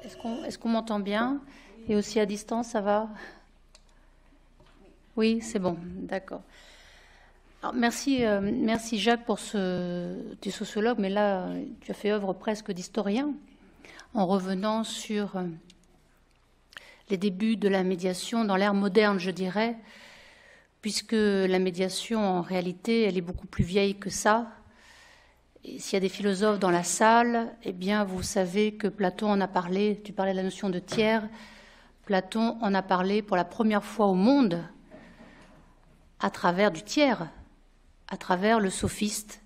Est-ce qu'on m'entend bien? Et aussi à distance, ça va? Oui, c'est bon, d'accord. Alors, merci Jacques pour tu es sociologue, mais là, tu as fait œuvre presque d'historien en revenant sur les débuts de la médiation dans l'ère moderne, je dirais, puisque la médiation, en réalité, elle est beaucoup plus vieille que ça. Et s'il y a des philosophes dans la salle, eh bien, vous savez que Platon en a parlé. Tu parlais de la notion de tiers. Platon en a parlé pour la première fois au monde à travers du tiers, à travers le Sophiste,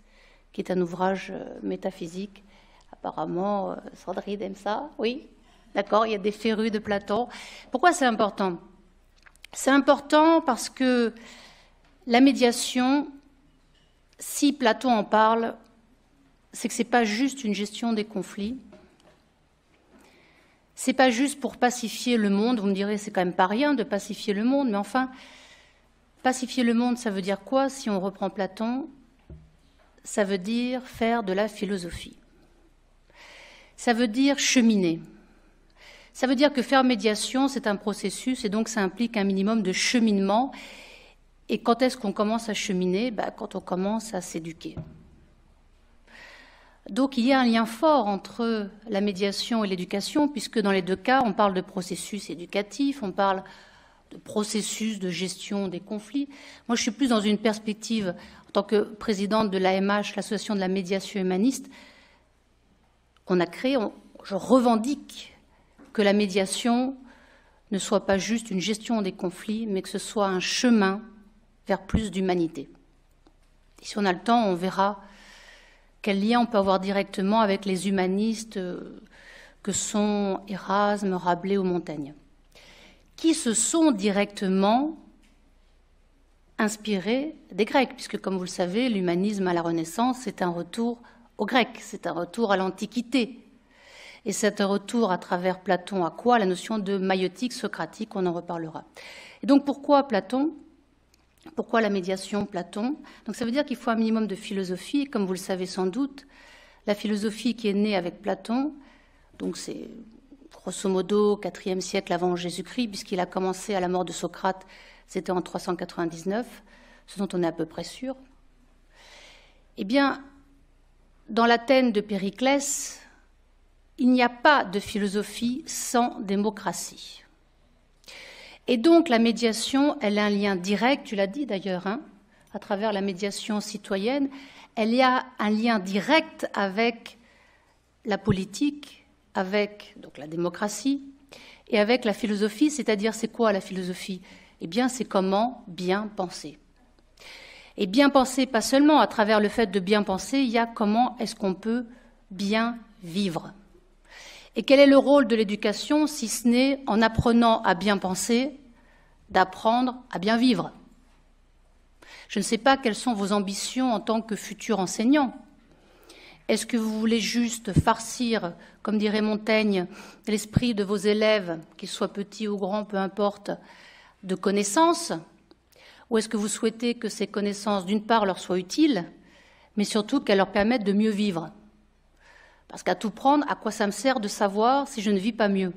qui est un ouvrage métaphysique. Apparemment, Sandrine aime ça, oui? D'accord, il y a des férus de Platon. Pourquoi c'est important? C'est important parce que la médiation, si Platon en parle, c'est que ce n'est pas juste une gestion des conflits. Ce n'est pas juste pour pacifier le monde. Vous me direz, c'est quand même pas rien de pacifier le monde, mais enfin, pacifier le monde, ça veut dire quoi? Si on reprend Platon, ça veut dire faire de la philosophie. Ça veut dire cheminer. Ça veut dire que faire médiation, c'est un processus et donc ça implique un minimum de cheminement. Et quand est-ce qu'on commence à cheminer? Quand on commence à s'éduquer. Donc il y a un lien fort entre la médiation et l'éducation, puisque dans les deux cas, on parle de processus éducatif, on parle de processus de gestion des conflits. Moi, je suis plus dans une perspective, en tant que présidente de l'AMH, l'Association de la médiation humaniste, qu'on a créée. Je revendique que la médiation ne soit pas juste une gestion des conflits, mais que ce soit un chemin vers plus d'humanité. Et si on a le temps, on verra quel lien on peut avoir directement avec les humanistes que sont Erasme, Rabelais ou Montaigne, qui se sont directement inspirés des Grecs, puisque comme vous le savez, l'humanisme à la Renaissance, c'est un retour aux Grecs, c'est un retour à l'Antiquité. Et c'est un retour à travers Platon à quoi? La notion de maïeutique socratique, on en reparlera. Et donc pourquoi Platon? Pourquoi la médiation, Platon? Donc ça veut dire qu'il faut un minimum de philosophie, comme vous le savez sans doute. La philosophie qui est née avec Platon, donc c'est grosso modo au IVe siècle avant Jésus-Christ, puisqu'il a commencé à la mort de Socrate, c'était en 399, ce dont on est à peu près sûr. Eh bien, dans l'Athènes de Périclès, il n'y a pas de philosophie sans démocratie. Et donc la médiation, elle a un lien direct, tu l'as dit d'ailleurs, à travers la médiation citoyenne, elle y a un lien direct avec la politique, avec donc la démocratie et avec la philosophie, c'est-à-dire c'est quoi la philosophie? Eh bien c'est comment bien penser. Et bien penser, pas seulement à travers le fait de bien penser, il y a comment est-ce qu'on peut bien vivre. Et quel est le rôle de l'éducation, si ce n'est en apprenant à bien penser, d'apprendre à bien vivre? Je ne sais pas quelles sont vos ambitions en tant que futur enseignant. Est-ce que vous voulez juste farcir, comme dirait Montaigne, l'esprit de vos élèves, qu'ils soient petits ou grands, peu importe, de connaissances? Ou est-ce que vous souhaitez que ces connaissances, d'une part, leur soient utiles, mais surtout qu'elles leur permettent de mieux vivre? Parce qu'à tout prendre, à quoi ça me sert de savoir si je ne vis pas mieux?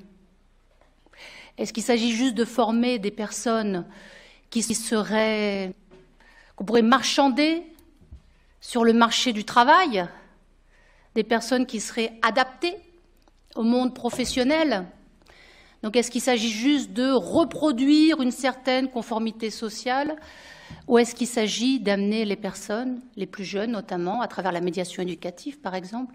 Est-ce qu'il s'agit juste de former des personnes qu'on pourrait marchander sur le marché du travail, des personnes qui seraient adaptées au monde professionnel? Donc est-ce qu'il s'agit juste de reproduire une certaine conformité sociale, ou est-ce qu'il s'agit d'amener les personnes, les plus jeunes notamment, à travers la médiation éducative par exemple?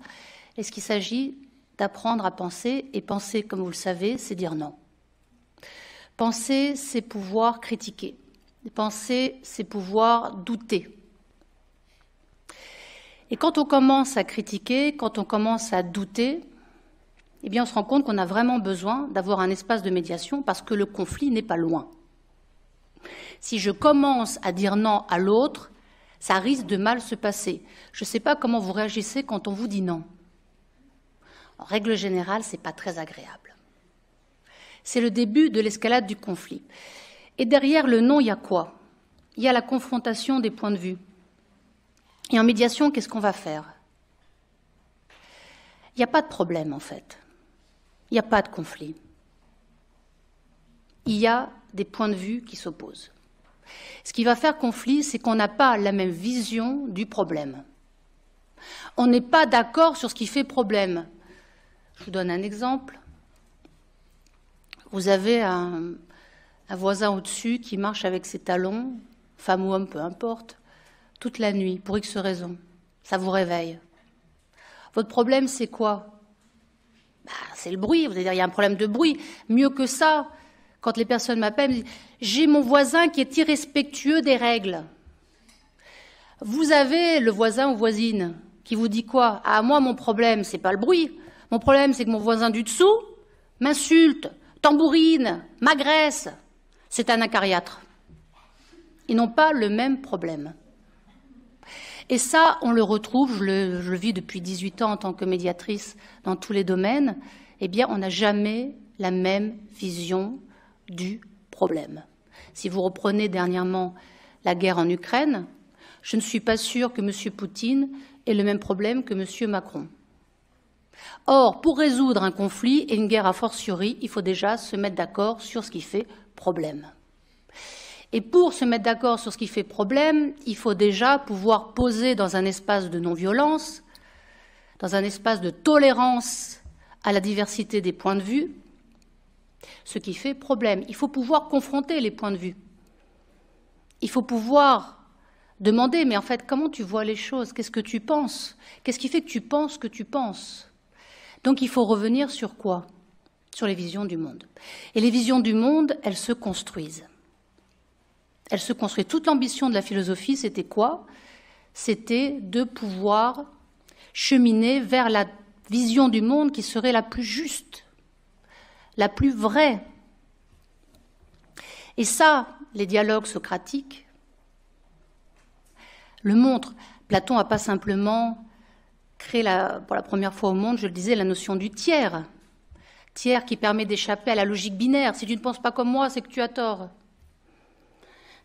Est-ce qu'il s'agit d'apprendre à penser? Et penser, comme vous le savez, c'est dire non. Penser, c'est pouvoir critiquer. Penser, c'est pouvoir douter. Et quand on commence à critiquer, quand on commence à douter, eh bien on se rend compte qu'on a vraiment besoin d'avoir un espace de médiation parce que le conflit n'est pas loin. Si je commence à dire non à l'autre, ça risque de mal se passer. Je ne sais pas comment vous réagissez quand on vous dit non. En règle générale, ce n'est pas très agréable. C'est le début de l'escalade du conflit. Et derrière le non, il y a quoi? Il y a la confrontation des points de vue. Et en médiation, qu'est-ce qu'on va faire? Il n'y a pas de problème, en fait. il n'y a pas de conflit. Il y a des points de vue qui s'opposent. Ce qui va faire conflit, c'est qu'on n'a pas la même vision du problème. On n'est pas d'accord sur ce qui fait problème. Je vous donne un exemple. Vous avez un voisin au-dessus qui marche avec ses talons, femme ou homme, peu importe, toute la nuit, pour X raisons. Ça vous réveille. Votre problème, c'est quoi? C'est le bruit. Vous allez dire, il y a un problème de bruit. Mieux que ça, quand les personnes m'appellent, me disent, j'ai mon voisin qui est irrespectueux des règles. Vous avez le voisin ou voisine qui vous dit quoi? Ah, moi, mon problème, c'est pas le bruit. Mon problème, c'est que mon voisin du dessous m'insulte, tambourine, m'agresse. C'est un acariâtre. Ils n'ont pas le même problème. Et ça, on le retrouve, je le vis depuis 18 ans en tant que médiatrice dans tous les domaines, eh bien, on n'a jamais la même vision du problème. Si vous reprenez dernièrement la guerre en Ukraine, je ne suis pas sûre que M. Poutine ait le même problème que M. Macron. Or, pour résoudre un conflit et une guerre a fortiori, il faut déjà se mettre d'accord sur ce qui fait problème. Et pour se mettre d'accord sur ce qui fait problème, il faut déjà pouvoir poser dans un espace de non-violence, dans un espace de tolérance à la diversité des points de vue, ce qui fait problème. Il faut pouvoir confronter les points de vue. Il faut pouvoir demander, mais en fait, comment tu vois les choses? Qu'est-ce que tu penses? Qu'est-ce qui fait que tu penses que tu penses? Donc il faut revenir sur quoi? Sur les visions du monde. Et les visions du monde, elles se construisent. Elles se construisent. Toute l'ambition de la philosophie, c'était quoi? C'était de pouvoir cheminer vers la vision du monde qui serait la plus juste, la plus vraie. Et ça, les dialogues socratiques le montrent. Platon n'a pas simplement créé pour la première fois au monde, je le disais, la notion du tiers. Tiers qui permet d'échapper à la logique binaire. Si tu ne penses pas comme moi, c'est que tu as tort.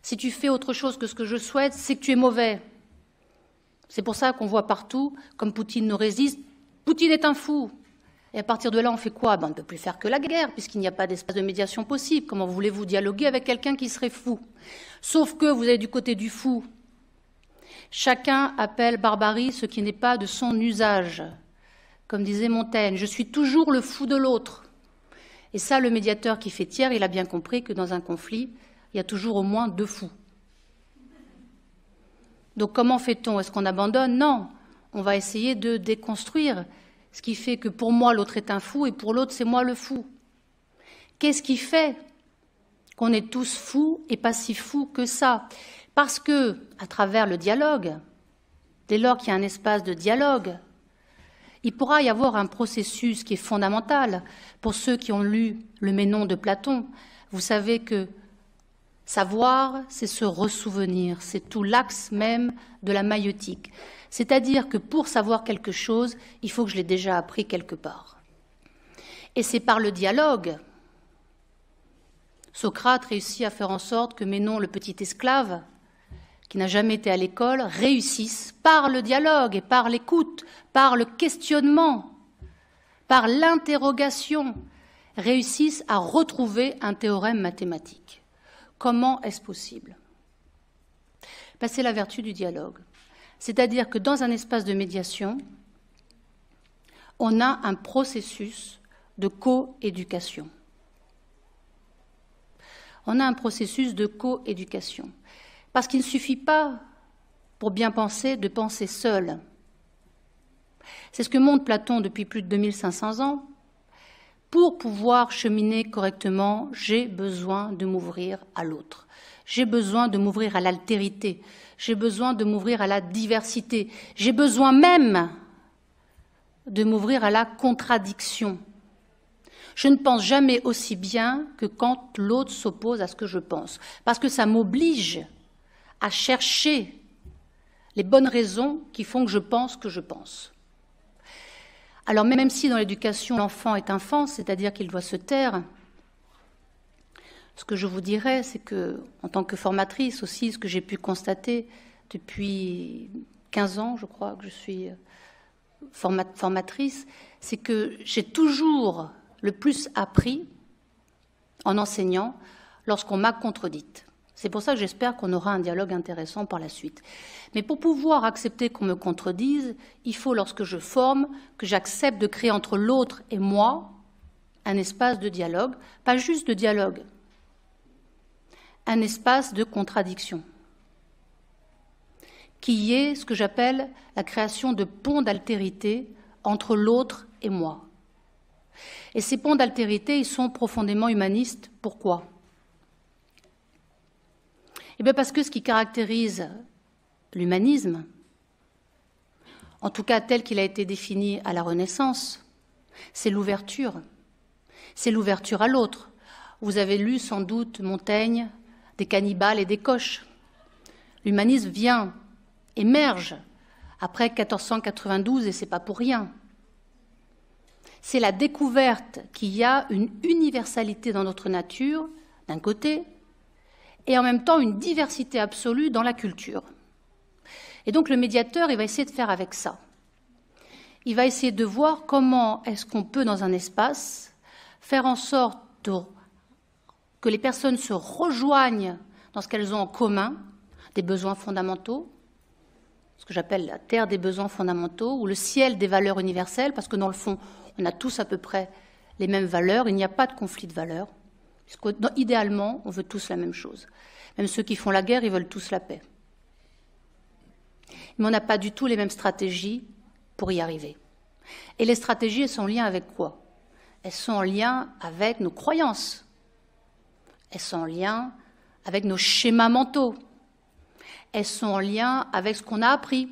Si tu fais autre chose que ce que je souhaite, c'est que tu es mauvais. C'est pour ça qu'on voit partout, comme Poutine nous résiste, Poutine est un fou. Et à partir de là, on fait quoi? On ne peut plus faire que la guerre, puisqu'il n'y a pas d'espace de médiation possible. Comment voulez-vous dialoguer avec quelqu'un qui serait fou? Sauf que vous avez du côté du fou. Chacun appelle barbarie ce qui n'est pas de son usage. Comme disait Montaigne, je suis toujours le fou de l'autre. Et ça, le médiateur qui fait tiers, il a bien compris que dans un conflit, il y a toujours au moins deux fous. Donc comment fait-on? Est-ce qu'on abandonne? Non, on va essayer de déconstruire ce qui fait que pour moi l'autre est un fou et pour l'autre c'est moi le fou. Qu'est-ce qui fait qu'on est tous fous et pas si fous que ça? Parce que, à travers le dialogue, dès lors qu'il y a un espace de dialogue, il pourra y avoir un processus qui est fondamental. Pour ceux qui ont lu le Ménon de Platon, vous savez que savoir, c'est se ressouvenir, c'est tout l'axe même de la maïeutique. C'est-à-dire que pour savoir quelque chose, il faut que je l'ai déjà appris quelque part. Et c'est par le dialogue. Socrate réussit à faire en sorte que Ménon, le petit esclave, qui n'a jamais été à l'école, réussisse par le dialogue et par l'écoute, par le questionnement, par l'interrogation, réussisse à retrouver un théorème mathématique. Comment est-ce possible? C'est la vertu du dialogue. C'est-à-dire que dans un espace de médiation, on a un processus de coéducation. On a un processus de coéducation. Parce qu'il ne suffit pas, pour bien penser, de penser seul. C'est ce que montre Platon depuis plus de 2500 ans. Pour pouvoir cheminer correctement, j'ai besoin de m'ouvrir à l'autre. J'ai besoin de m'ouvrir à l'altérité. J'ai besoin de m'ouvrir à la diversité. J'ai besoin même de m'ouvrir à la contradiction. Je ne pense jamais aussi bien que quand l'autre s'oppose à ce que je pense, parce que ça m'oblige à chercher les bonnes raisons qui font que je pense que je pense. Alors même si dans l'éducation, l'enfant est enfant, c'est-à-dire qu'il doit se taire, ce que je vous dirais, c'est que, en tant que formatrice aussi, ce que j'ai pu constater depuis 15 ans, je crois que je suis formatrice, c'est que j'ai toujours le plus appris en enseignant lorsqu'on m'a contredite. C'est pour ça que j'espère qu'on aura un dialogue intéressant par la suite. Mais pour pouvoir accepter qu'on me contredise, il faut, lorsque je forme, que j'accepte de créer entre l'autre et moi un espace de dialogue, pas juste de dialogue, un espace de contradiction, qui est ce que j'appelle la création de ponts d'altérité entre l'autre et moi. Et ces ponts d'altérité, ils sont profondément humanistes. Pourquoi ? Eh bien parce que ce qui caractérise l'humanisme, en tout cas tel qu'il a été défini à la Renaissance, c'est l'ouverture. C'est l'ouverture à l'autre. Vous avez lu sans doute Montaigne, des cannibales et des coches. L'humanisme émerge après 1492 et c'est pas pour rien. C'est la découverte qu'il y a une universalité dans notre nature, d'un côté, et en même temps une diversité absolue dans la culture. Et donc le médiateur, il va essayer de faire avec ça. Il va essayer de voir comment est-ce qu'on peut, dans un espace, faire en sorte que les personnes se rejoignent dans ce qu'elles ont en commun, des besoins fondamentaux, ce que j'appelle la terre des besoins fondamentaux, ou le ciel des valeurs universelles, parce que dans le fond, on a tous à peu près les mêmes valeurs, il n'y a pas de conflit de valeurs, idéalement, on veut tous la même chose. Même ceux qui font la guerre, ils veulent tous la paix. Mais on n'a pas du tout les mêmes stratégies pour y arriver. Et les stratégies, elles sont en lien avec quoi ? Elles sont en lien avec nos croyances. Elles sont en lien avec nos schémas mentaux. Elles sont en lien avec ce qu'on a appris.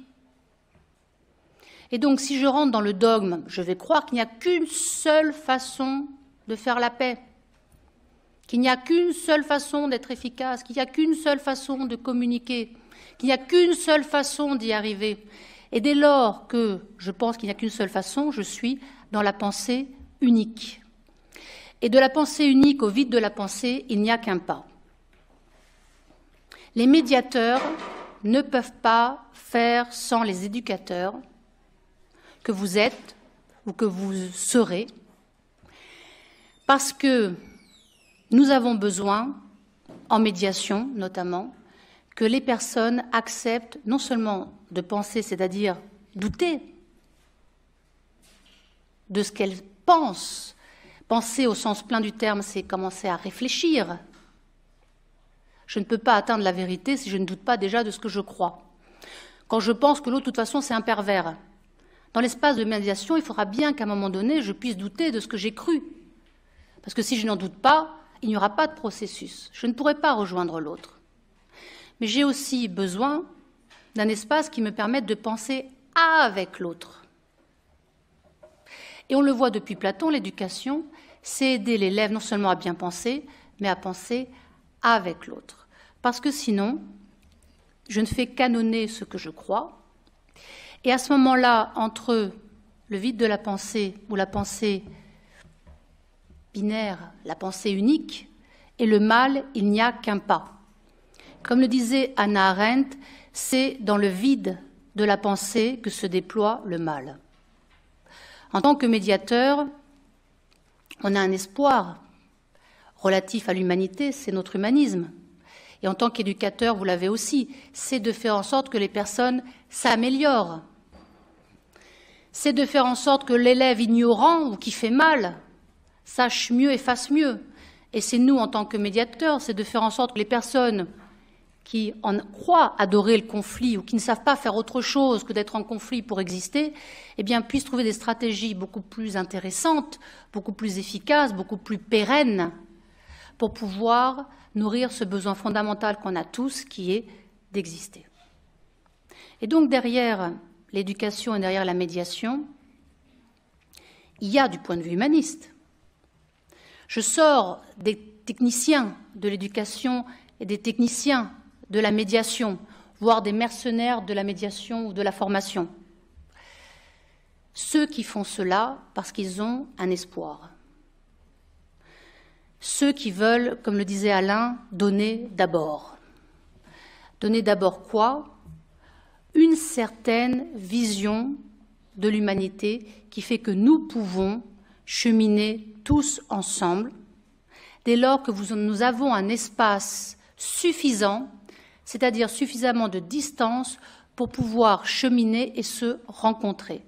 Et donc, si je rentre dans le dogme, je vais croire qu'il n'y a qu'une seule façon de faire la paix, qu'il n'y a qu'une seule façon d'être efficace, qu'il n'y a qu'une seule façon de communiquer, qu'il n'y a qu'une seule façon d'y arriver. Et dès lors que je pense qu'il n'y a qu'une seule façon, je suis dans la pensée unique. Et de la pensée unique au vide de la pensée, il n'y a qu'un pas. Les médiateurs ne peuvent pas faire sans les éducateurs que vous êtes ou que vous serez, parce que nous avons besoin, en médiation notamment, que les personnes acceptent non seulement de penser, c'est-à-dire douter de ce qu'elles pensent. Penser au sens plein du terme, c'est commencer à réfléchir. Je ne peux pas atteindre la vérité si je ne doute pas déjà de ce que je crois. Quand je pense que l'autre, de toute façon, c'est un pervers. Dans l'espace de médiation, il faudra bien qu'à un moment donné, je puisse douter de ce que j'ai cru. Parce que si je n'en doute pas, il n'y aura pas de processus. Je ne pourrai pas rejoindre l'autre. Mais j'ai aussi besoin d'un espace qui me permette de penser avec l'autre. Et on le voit depuis Platon, l'éducation, c'est aider l'élève non seulement à bien penser, mais à penser avec l'autre. Parce que sinon, je ne fais qu'annoncer ce que je crois. Et à ce moment-là, entre le vide de la pensée, ou la pensée binaire, la pensée unique, et le mal, il n'y a qu'un pas. Comme le disait Hannah Arendt, c'est dans le vide de la pensée que se déploie le mal. En tant que médiateur, on a un espoir relatif à l'humanité, c'est notre humanisme. Et en tant qu'éducateur, vous l'avez aussi, c'est de faire en sorte que les personnes s'améliorent. C'est de faire en sorte que l'élève ignorant ou qui fait mal sache mieux et fasse mieux. Et c'est nous, en tant que médiateurs, c'est de faire en sorte que les personnes qui en croient adorer le conflit ou qui ne savent pas faire autre chose que d'être en conflit pour exister, eh bien, puissent trouver des stratégies beaucoup plus intéressantes, beaucoup plus efficaces, beaucoup plus pérennes pour pouvoir nourrir ce besoin fondamental qu'on a tous, qui est d'exister. Et donc, derrière l'éducation et derrière la médiation, il y a du point de vue humaniste. Je sors des techniciens de l'éducation et des techniciens de la médiation, voire des mercenaires de la médiation ou de la formation. Ceux qui font cela parce qu'ils ont un espoir. Ceux qui veulent, comme le disait Alain, donner d'abord. Donner d'abord quoi ? Une certaine vision de l'humanité qui fait que nous pouvons cheminer tous ensemble, dès lors que nous avons un espace suffisant, c'est-à-dire suffisamment de distance pour pouvoir cheminer et se rencontrer.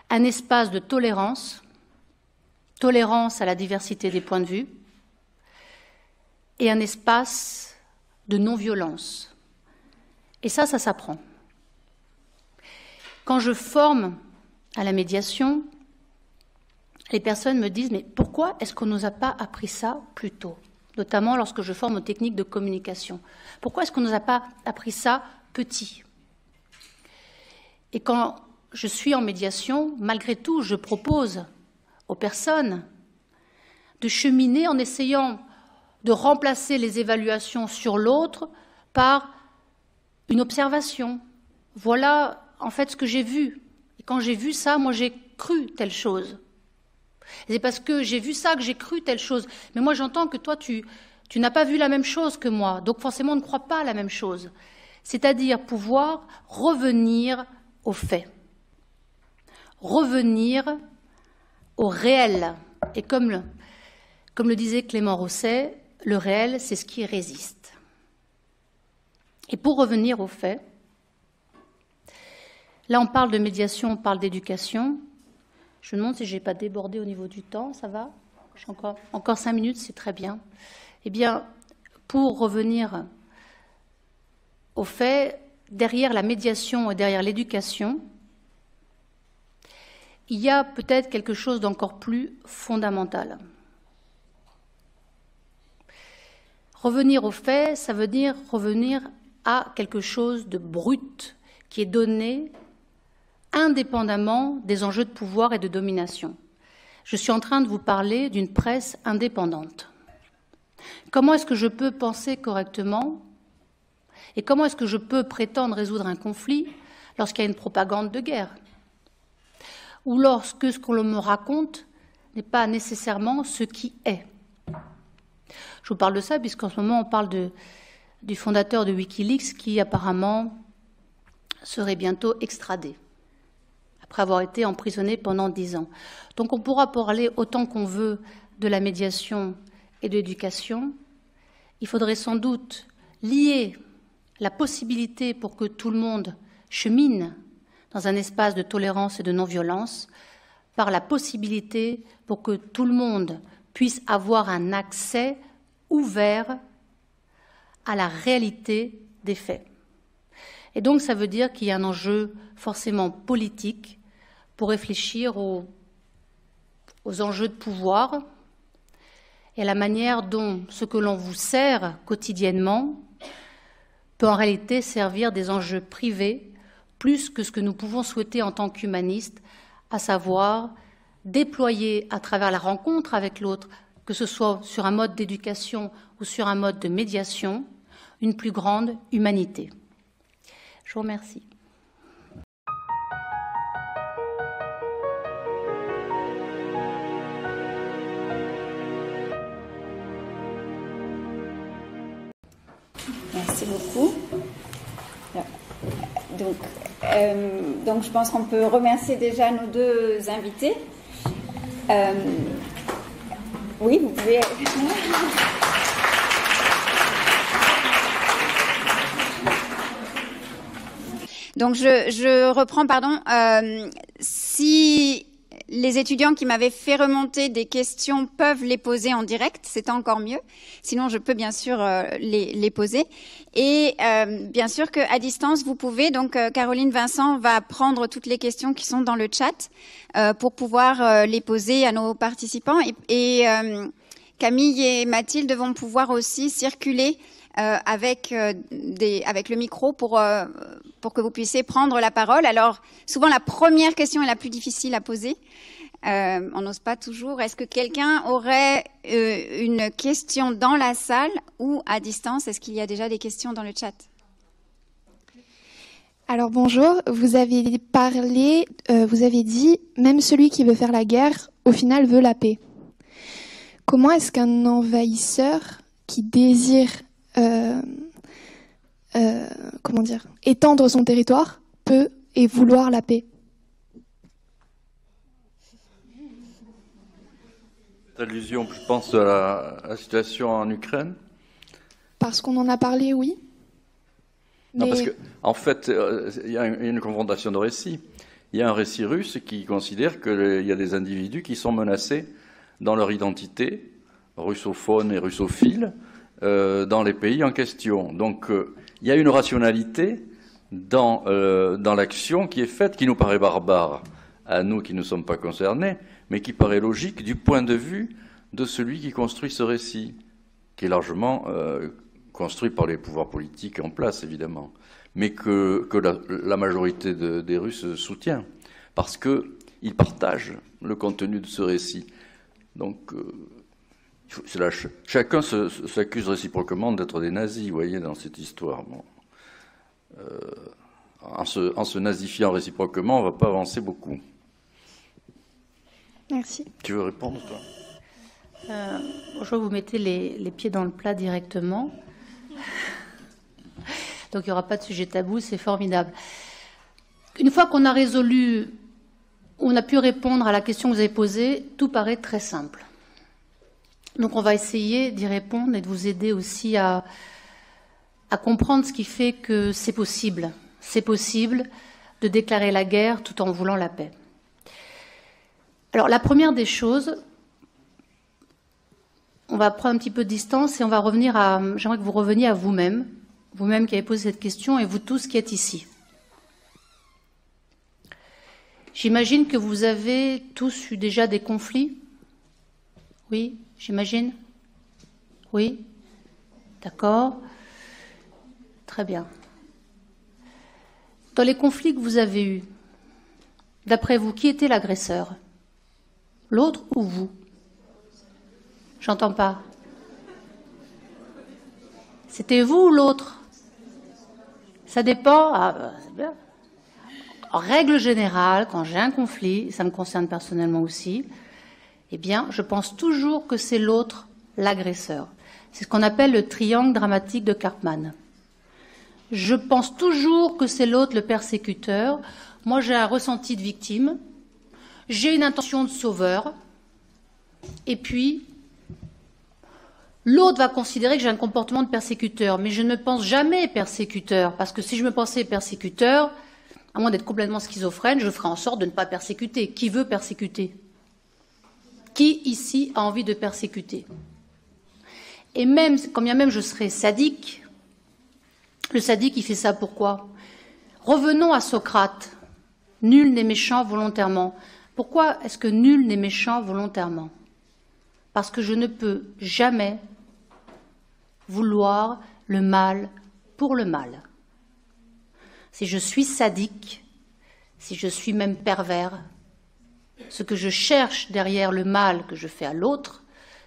Un espace de tolérance, tolérance à la diversité des points de vue, et un espace de non-violence. Et ça s'apprend. Quand je forme à la médiation, les personnes me disent « Mais pourquoi est-ce qu'on ne nous a pas appris ça plus tôt ?» Notamment lorsque je forme aux techniques de communication. Pourquoi est-ce qu'on ne nous a pas appris ça petit? Et quand je suis en médiation, malgré tout, je propose aux personnes de cheminer en essayant de remplacer les évaluations sur l'autre par une observation. Voilà en fait ce que j'ai vu. Et quand j'ai vu ça, moi j'ai cru telle chose. Et c'est parce que j'ai vu ça que j'ai cru telle chose. Mais moi j'entends que toi tu n'as pas vu la même chose que moi, donc forcément on ne croit pas la même chose. C'est-à-dire pouvoir revenir aux faits, revenir au réel. Et comme le disait Clément Rosset, le réel, c'est ce qui résiste. Et pour revenir aux faits, là on parle de médiation, on parle d'éducation. Je me demande si je n'ai pas débordé au niveau du temps, ça va? J'ai encore 5 minutes, c'est très bien. Eh bien, pour revenir aux faits, derrière la médiation et derrière l'éducation, il y a peut-être quelque chose d'encore plus fondamental. Revenir aux faits, ça veut dire revenir à quelque chose de brut, qui est donné indépendamment des enjeux de pouvoir et de domination. Je suis en train de vous parler d'une presse indépendante. Comment est-ce que je peux penser correctement et comment est-ce que je peux prétendre résoudre un conflit lorsqu'il y a une propagande de guerre ou lorsque ce qu'on me raconte n'est pas nécessairement ce qui est? Je vous parle de ça puisqu'en ce moment on parle du fondateur de Wikileaks qui apparemment serait bientôt extradé après avoir été emprisonné pendant 10 ans. Donc on pourra parler autant qu'on veut de la médiation et de l'éducation. Il faudrait sans doute lier la possibilité pour que tout le monde chemine dans un espace de tolérance et de non-violence par la possibilité pour que tout le monde puisse avoir un accès ouvert à la réalité des faits. Et donc ça veut dire qu'il y a un enjeu forcément politique pour réfléchir aux enjeux de pouvoir et à la manière dont ce que l'on vous sert quotidiennement peut en réalité servir des enjeux privés plus que ce que nous pouvons souhaiter en tant qu'humanistes, à savoir déployer à travers la rencontre avec l'autre, que ce soit sur un mode d'éducation ou sur un mode de médiation, une plus grande humanité. Je vous remercie. Merci beaucoup. Donc je pense qu'on peut remercier déjà nos deux invités. Oui, vous pouvez. Donc je reprends, pardon. Si les étudiants qui m'avaient fait remonter des questions peuvent les poser en direct, c'est encore mieux. Sinon, je peux bien sûr les poser. Et bien sûr qu'à distance, vous pouvez. Donc, Caroline Vincent va prendre toutes les questions qui sont dans le chat pour pouvoir les poser à nos participants. Et Camille et Mathilde vont pouvoir aussi circuler avec le micro pour que vous puissiez prendre la parole. Alors, souvent, la première question est la plus difficile à poser. On n'ose pas toujours. Est-ce que quelqu'un aurait une question dans la salle ou à distance? Est-ce qu'il y a déjà des questions dans le chat? Alors bonjour, vous avez parlé, vous avez dit, même celui qui veut faire la guerre, au final veut la paix. Comment est-ce qu'un envahisseur qui désire étendre son territoire peut et vouloir la paix? Allusion, je pense, à la situation en Ukraine. Parce qu'on en a parlé, oui. Non, Mais... parce qu'en fait, il y a une confrontation de récits. Il y a un récit russe qui considère qu'il y a des individus qui sont menacés dans leur identité, russophone et russophile, dans les pays en question. Donc, il y a une rationalité dans l'action qui est faite, qui nous paraît barbare à nous qui ne sommes pas concernés, mais qui paraît logique du point de vue de celui qui construit ce récit, qui est largement construit par les pouvoirs politiques en place, évidemment, mais que la majorité des Russes soutient, parce qu'ils partagent le contenu de ce récit. Donc, chacun s'accuse réciproquement d'être des nazis, vous voyez, dans cette histoire. Bon. En se nazifiant réciproquement, on ne va pas avancer beaucoup. Merci. Tu veux répondre, toi? Je vous mettez les pieds dans le plat directement. Donc il n'y aura pas de sujet tabou, c'est formidable. Une fois qu'on a résolu, on a pu répondre à la question que vous avez posée, tout paraît très simple. Donc on va essayer d'y répondre et de vous aider aussi à comprendre ce qui fait que c'est possible. C'est possible de déclarer la guerre tout en voulant la paix. Alors la première des choses, on va prendre un petit peu de distance et on va revenir à... J'aimerais que vous reveniez à vous-même, vous-même qui avez posé cette question et vous tous qui êtes ici. J'imagine que vous avez tous eu déjà des conflits. Oui, j'imagine. Oui, d'accord. Très bien. Dans les conflits que vous avez eus, d'après vous, qui était l'agresseur? L'autre ou vous? J'entends pas. C'était vous ou l'autre? Ça dépend. Ah, c'est bien. En règle générale, quand j'ai un conflit, ça me concerne personnellement aussi, eh bien, je pense toujours que c'est l'autre l'agresseur. C'est ce qu'on appelle le triangle dramatique de Karpman. Je pense toujours que c'est l'autre le persécuteur. Moi, j'ai un ressenti de victime, j'ai une intention de sauveur, et puis l'autre va considérer que j'ai un comportement de persécuteur, mais je ne me pense jamais persécuteur, parce que si je me pensais persécuteur, à moins d'être complètement schizophrène, je ferai en sorte de ne pas persécuter. Qui veut persécuter? Qui ici a envie de persécuter? Et même, quand bien même je serais sadique, le sadique, il fait ça pourquoi? Revenons à Socrate. Nul n'est méchant volontairement. Pourquoi est-ce que nul n'est méchant volontairement? Parce que je ne peux jamais vouloir le mal pour le mal. Si je suis sadique, si je suis même pervers, ce que je cherche derrière le mal que je fais à l'autre,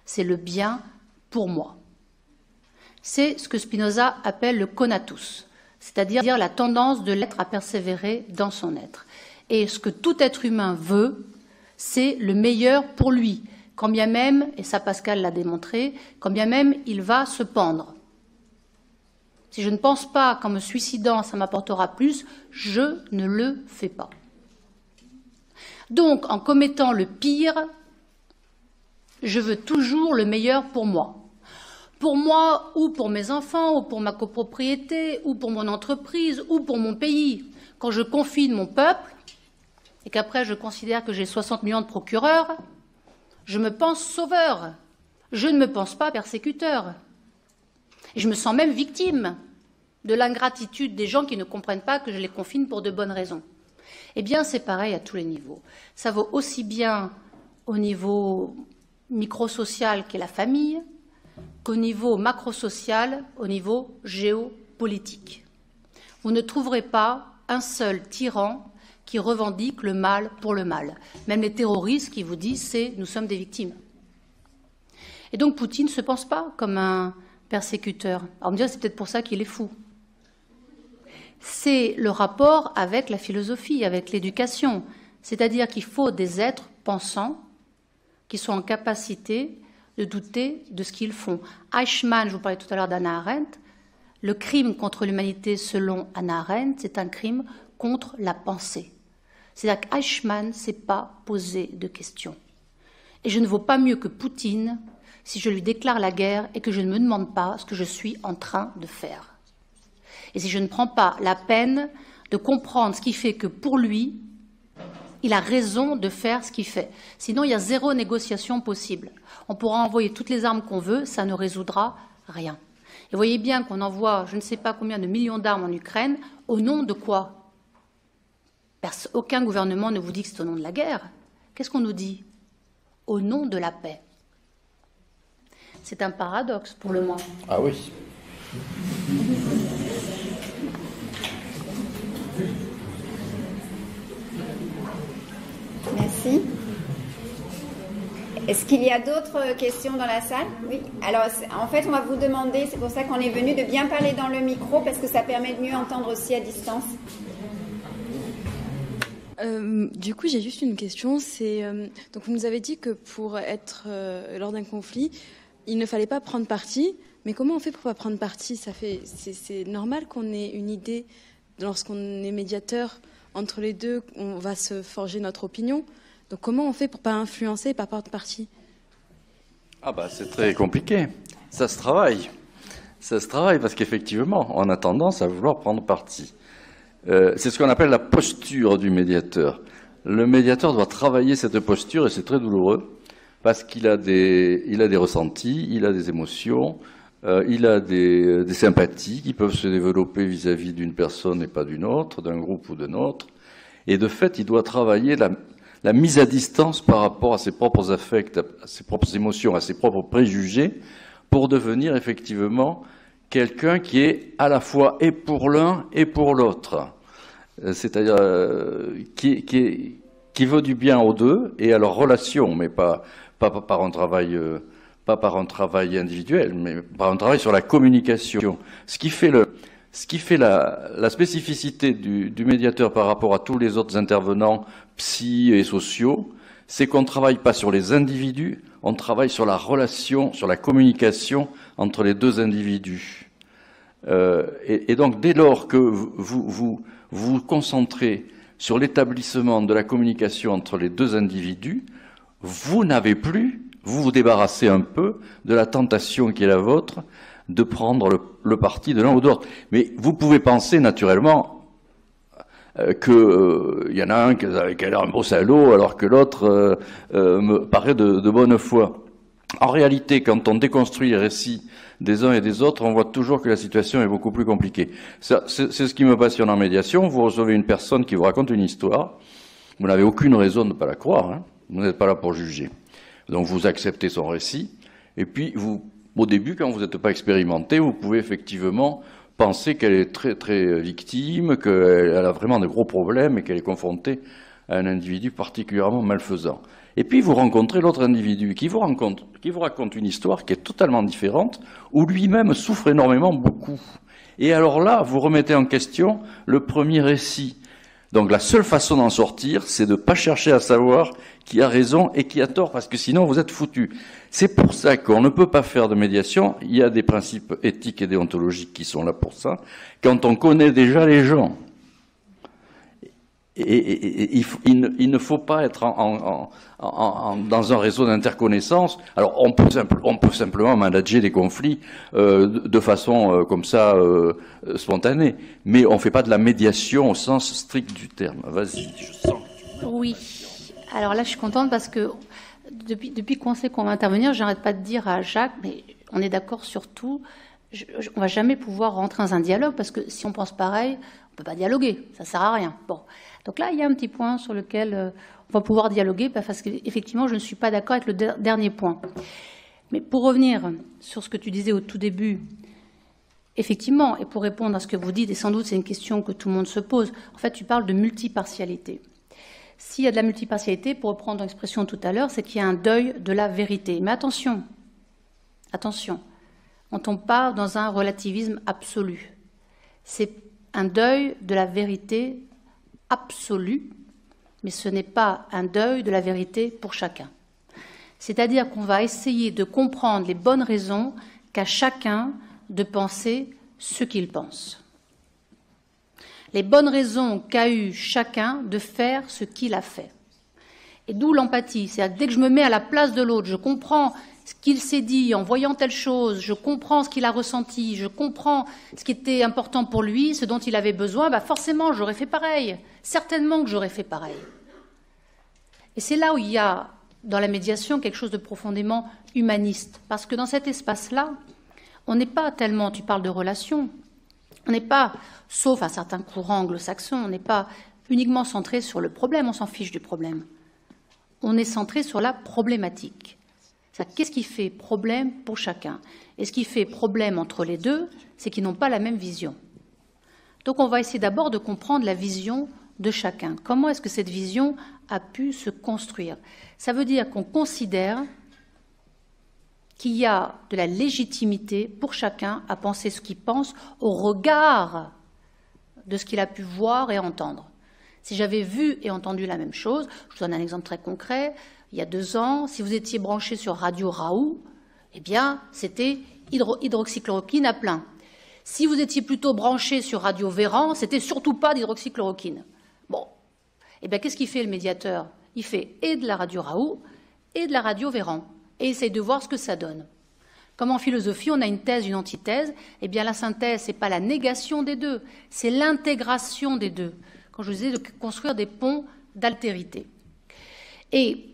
c'est le bien pour moi. C'est ce que Spinoza appelle le conatus, c'est-à-dire la tendance de l'être à persévérer dans son être. Et ce que tout être humain veut, c'est le meilleur pour lui, quand bien même, et ça Pascal l'a démontré, quand bien même il va se pendre. Si je ne pense pas qu'en me suicidant ça m'apportera plus, je ne le fais pas. Donc, en commettant le pire, je veux toujours le meilleur pour moi. Pour moi, ou pour mes enfants, ou pour ma copropriété, ou pour mon entreprise, ou pour mon pays. Quand je confine mon peuple, et qu'après je considère que j'ai 60 millions de procureurs, je me pense sauveur. Je ne me pense pas persécuteur. Et je me sens même victime de l'ingratitude des gens qui ne comprennent pas que je les confine pour de bonnes raisons. Eh bien, c'est pareil à tous les niveaux. Ça vaut aussi bien au niveau microsocial qu'est la famille, qu'au niveau macrosocial, au niveau géopolitique. Vous ne trouverez pas un seul tyran qui revendique le mal pour le mal. Même les terroristes qui vous disent c'est « nous sommes des victimes ». Et donc Poutine ne se pense pas comme un persécuteur. Alors on me dirait c'est peut-être pour ça qu'il est fou. C'est le rapport avec la philosophie, avec l'éducation. C'est-à-dire qu'il faut des êtres pensants qui sont en capacité de douter de ce qu'ils font. Eichmann, je vous parlais tout à l'heure d'Hannah Arendt, le crime contre l'humanité selon Hannah Arendt, c'est un crime contre la pensée. C'est-à-dire qu'Eichmann ne s'est pas posé de questions. Et je ne vaux pas mieux que Poutine si je lui déclare la guerre et que je ne me demande pas ce que je suis en train de faire. Et si je ne prends pas la peine de comprendre ce qui fait que pour lui, il a raison de faire ce qu'il fait. Sinon, il y a zéro négociation possible. On pourra envoyer toutes les armes qu'on veut, ça ne résoudra rien. Et vous voyez bien qu'on envoie je ne sais pas combien de millions d'armes en Ukraine, au nom de quoi? Aucun gouvernement ne vous dit que c'est au nom de la guerre. Qu'est-ce qu'on nous dit? Au nom de la paix. C'est un paradoxe pour le moins. Ah oui. Merci. Est-ce qu'il y a d'autres questions dans la salle? Oui. Alors, en fait, on va vous demander, c'est pour ça qu'on est venu, de bien parler dans le micro, parce que ça permet de mieux entendre aussi à distance. Du coup, j'ai juste une question. Donc, vous nous avez dit que pour être lors d'un conflit, il ne fallait pas prendre parti. Mais comment on fait pour ne pas prendre parti? C'est normal qu'on ait une idée, lorsqu'on est médiateur entre les deux, on va se forger notre opinion. Donc, comment on fait pour ne pas influencer et pas prendre parti? Ah bah, c'est très compliqué. Ça se travaille. Ça se travaille parce qu'effectivement, on a tendance à vouloir prendre parti. C'est ce qu'on appelle la posture du médiateur. Le médiateur doit travailler cette posture et c'est très douloureux parce qu'il a des ressentis, il a des émotions, il a des sympathies qui peuvent se développer vis-à-vis d'une personne et pas d'une autre, d'un groupe ou d'un autre. Et de fait, il doit travailler la mise à distance par rapport à ses propres affects, à ses propres émotions, à ses propres préjugés, pour devenir effectivement quelqu'un qui est à la fois et pour l'un et pour l'autre. C'est-à-dire qui veut du bien aux deux et à leur relation, mais pas par un travail individuel, mais par un travail sur la communication. Ce qui fait la spécificité du médiateur par rapport à tous les autres intervenants psy et sociaux, c'est qu'on ne travaille pas sur les individus, on travaille sur la relation, sur la communication entre les deux individus. Et donc, dès lors que vous vous concentrez sur l'établissement de la communication entre les deux individus, vous vous débarrassez un peu de la tentation qui est la vôtre de prendre le parti de l'un ou de l'autre. Mais vous pouvez penser naturellement qu'il y en a un qui a l'air un beau salaud alors que l'autre me paraît de bonne foi. En réalité, quand on déconstruit les récits des uns et des autres, on voit toujours que la situation est beaucoup plus compliquée. C'est ce qui me passionne en médiation. Vous recevez une personne qui vous raconte une histoire. Vous n'avez aucune raison de ne pas la croire. Hein. Vous n'êtes pas là pour juger. Donc vous acceptez son récit. Et puis, au début, quand vous n'êtes pas expérimenté, vous pouvez effectivement penser qu'elle est très, très victime, qu'elle a vraiment de gros problèmes et qu'elle est confrontée à un individu particulièrement malfaisant. Et puis vous rencontrez l'autre individu qui vous raconte une histoire qui est totalement différente, où lui-même souffre énormément, beaucoup. Et alors là, vous remettez en question le premier récit. Donc la seule façon d'en sortir, c'est de ne pas chercher à savoir qui a raison et qui a tort, parce que sinon vous êtes foutu. C'est pour ça qu'on ne peut pas faire de médiation. Il y a des principes éthiques et déontologiques qui sont là pour ça. Quand on connaît déjà les gens, il ne faut pas être dans un réseau d'interconnaissance. Alors, on peut simplement manager des conflits de façon comme ça spontanée, mais on ne fait pas de la médiation au sens strict du terme. Vas-y, je sens. Oui. Alors là, je suis contente parce que depuis qu'on sait qu'on va intervenir, j'arrête pas de dire à Jacques, mais on est d'accord sur tout. On va jamais pouvoir rentrer dans un dialogue parce que si on pense pareil, on peut pas dialoguer. Ça sert à rien. Bon. Donc là, il y a un petit point sur lequel on va pouvoir dialoguer parce qu'effectivement, je ne suis pas d'accord avec le dernier point. Mais pour revenir sur ce que tu disais au tout début, effectivement, et pour répondre à ce que vous dites, et sans doute c'est une question que tout le monde se pose, en fait, tu parles de multipartialité. S'il y a de la multipartialité, pour reprendre ton expression tout à l'heure, c'est qu'il y a un deuil de la vérité. Mais attention, on ne tombe pas dans un relativisme absolu. C'est un deuil de la vérité absolue, mais ce n'est pas un deuil de la vérité pour chacun. C'est-à-dire qu'on va essayer de comprendre les bonnes raisons qu'a chacun de penser ce qu'il pense. Les bonnes raisons qu'a eu chacun de faire ce qu'il a fait. Et d'où l'empathie. C'est-à-dire dès que je me mets à la place de l'autre, je comprends ce qu'il s'est dit en voyant telle chose, je comprends ce qu'il a ressenti, je comprends ce qui était important pour lui, ce dont il avait besoin, forcément j'aurais fait pareil. Certainement que j'aurais fait pareil. Et c'est là où il y a dans la médiation quelque chose de profondément humaniste. Parce que dans cet espace-là, on n'est pas tellement, tu parles de relations, on n'est pas, sauf à certains courants anglo-saxons, on n'est pas uniquement centré sur le problème, on s'en fiche du problème. On est centré sur la problématique. Qu'est-ce qui fait problème pour chacun? Et ce qui fait problème entre les deux, c'est qu'ils n'ont pas la même vision. Donc on va essayer d'abord de comprendre la vision de chacun. Comment est-ce que cette vision a pu se construire? Ça veut dire qu'on considère qu'il y a de la légitimité pour chacun à penser ce qu'il pense au regard de ce qu'il a pu voir et entendre. Si j'avais vu et entendu la même chose, je vous donne un exemple très concret, il y a 2 ans, si vous étiez branché sur Radio Raoult, eh bien, c'était hydroxychloroquine à plein. Si vous étiez plutôt branché sur Radio Véran, c'était surtout pas d'hydroxychloroquine. Bon, eh bien, qu'est-ce qu'il fait le médiateur? Il fait et de la Radio Raoult et de la Radio Véran et essaye de voir ce que ça donne. Comme en philosophie, on a une thèse, une antithèse, eh bien, la synthèse, c'est pas la négation des deux, c'est l'intégration des deux. Quand je vous disais de construire des ponts d'altérité. Et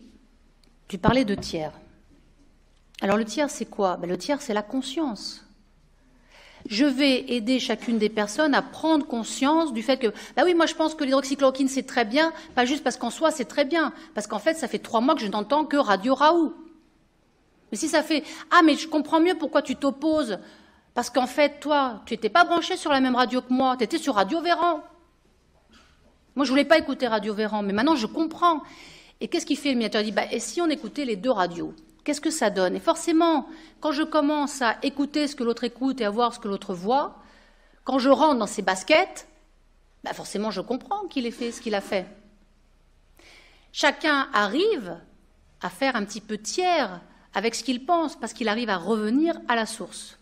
tu parlais de tiers. Alors le tiers, c'est quoi? Le tiers, c'est la conscience. Je vais aider chacune des personnes à prendre conscience du fait que, oui, moi je pense que l'hydroxychloroquine c'est très bien, pas juste parce qu'en soi c'est très bien, parce qu'en fait ça fait 3 mois que je n'entends que Radio Raoult. Mais si ça fait, mais je comprends mieux pourquoi tu t'opposes, parce qu'en fait toi, tu n'étais pas branché sur la même radio que moi, tu étais sur Radio Véran. Moi je voulais pas écouter Radio Véran, mais maintenant je comprends. Et qu'est-ce qu'il fait le médiateur? Il dit, et si on écoutait les 2 radios? Qu'est-ce que ça donne? Et forcément, quand je commence à écouter ce que l'autre écoute et à voir ce que l'autre voit, quand je rentre dans ses baskets, forcément je comprends qu'il ait fait ce qu'il a fait. Chacun arrive à faire un petit peu tiers avec ce qu'il pense, parce qu'il arrive à revenir à la source.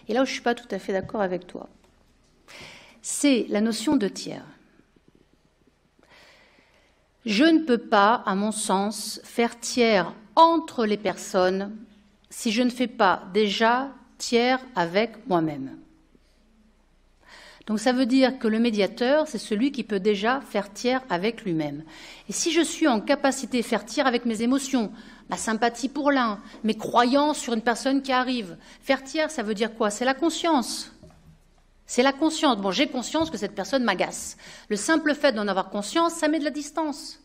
Et là où je ne suis pas tout à fait d'accord avec toi, c'est la notion de tiers. Je ne peux pas, à mon sens, faire tiers entre les personnes si je ne fais pas déjà tiers avec moi-même. Donc ça veut dire que le médiateur, c'est celui qui peut déjà faire tiers avec lui-même. Et si je suis en capacité de faire tiers avec mes émotions, ma sympathie pour l'un, mes croyances sur une personne qui arrive, faire tiers, ça veut dire quoi? C'est la conscience. C'est la conscience. Bon, j'ai conscience que cette personne m'agace. Le simple fait d'en avoir conscience, ça met de la distance.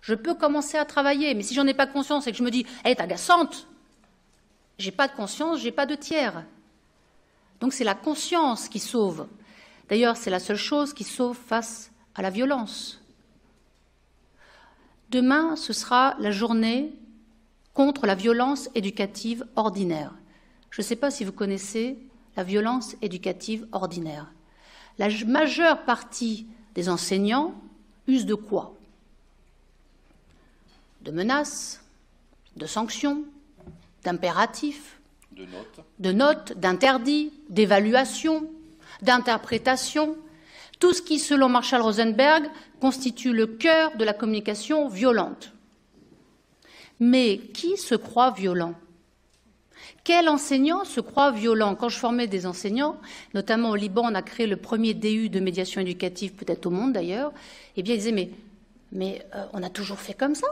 Je peux commencer à travailler, mais si j'en ai pas conscience et que je me dis « elle est agaçante », j'ai pas de conscience, j'ai pas de tiers. Donc c'est la conscience qui sauve. D'ailleurs, c'est la seule chose qui sauve face à la violence. Demain, ce sera la journée contre la violence éducative ordinaire. Je ne sais pas si vous connaissez la violence éducative ordinaire. La majeure partie des enseignants usent de quoi? De menaces, de sanctions, d'impératifs, de notes, d'interdits, d'évaluations, d'interprétations, tout ce qui, selon Marshall Rosenberg, constitue le cœur de la communication violente. Mais qui se croit violent? Quel enseignant se croit violent? Quand je formais des enseignants, notamment au Liban, on a créé le premier DU de médiation éducative, peut-être au monde d'ailleurs, eh bien ils disaient mais on a toujours fait comme ça?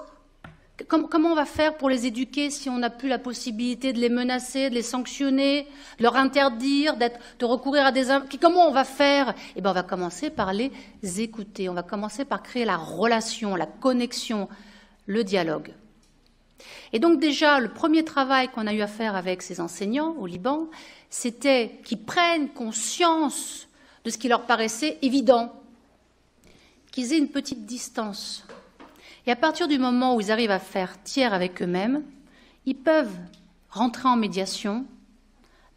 Comment on va faire pour les éduquer si on n'a plus la possibilité de les menacer, de les sanctionner, de leur interdire, de recourir à des... Comment on va faire? Eh bien, on va commencer par les écouter. On va commencer par créer la relation, la connexion, le dialogue. Et donc déjà, le premier travail qu'on a eu à faire avec ces enseignants au Liban, c'était qu'ils prennent conscience de ce qui leur paraissait évident, qu'ils aient une petite distance. Et à partir du moment où ils arrivent à faire tiers avec eux-mêmes, ils peuvent rentrer en médiation,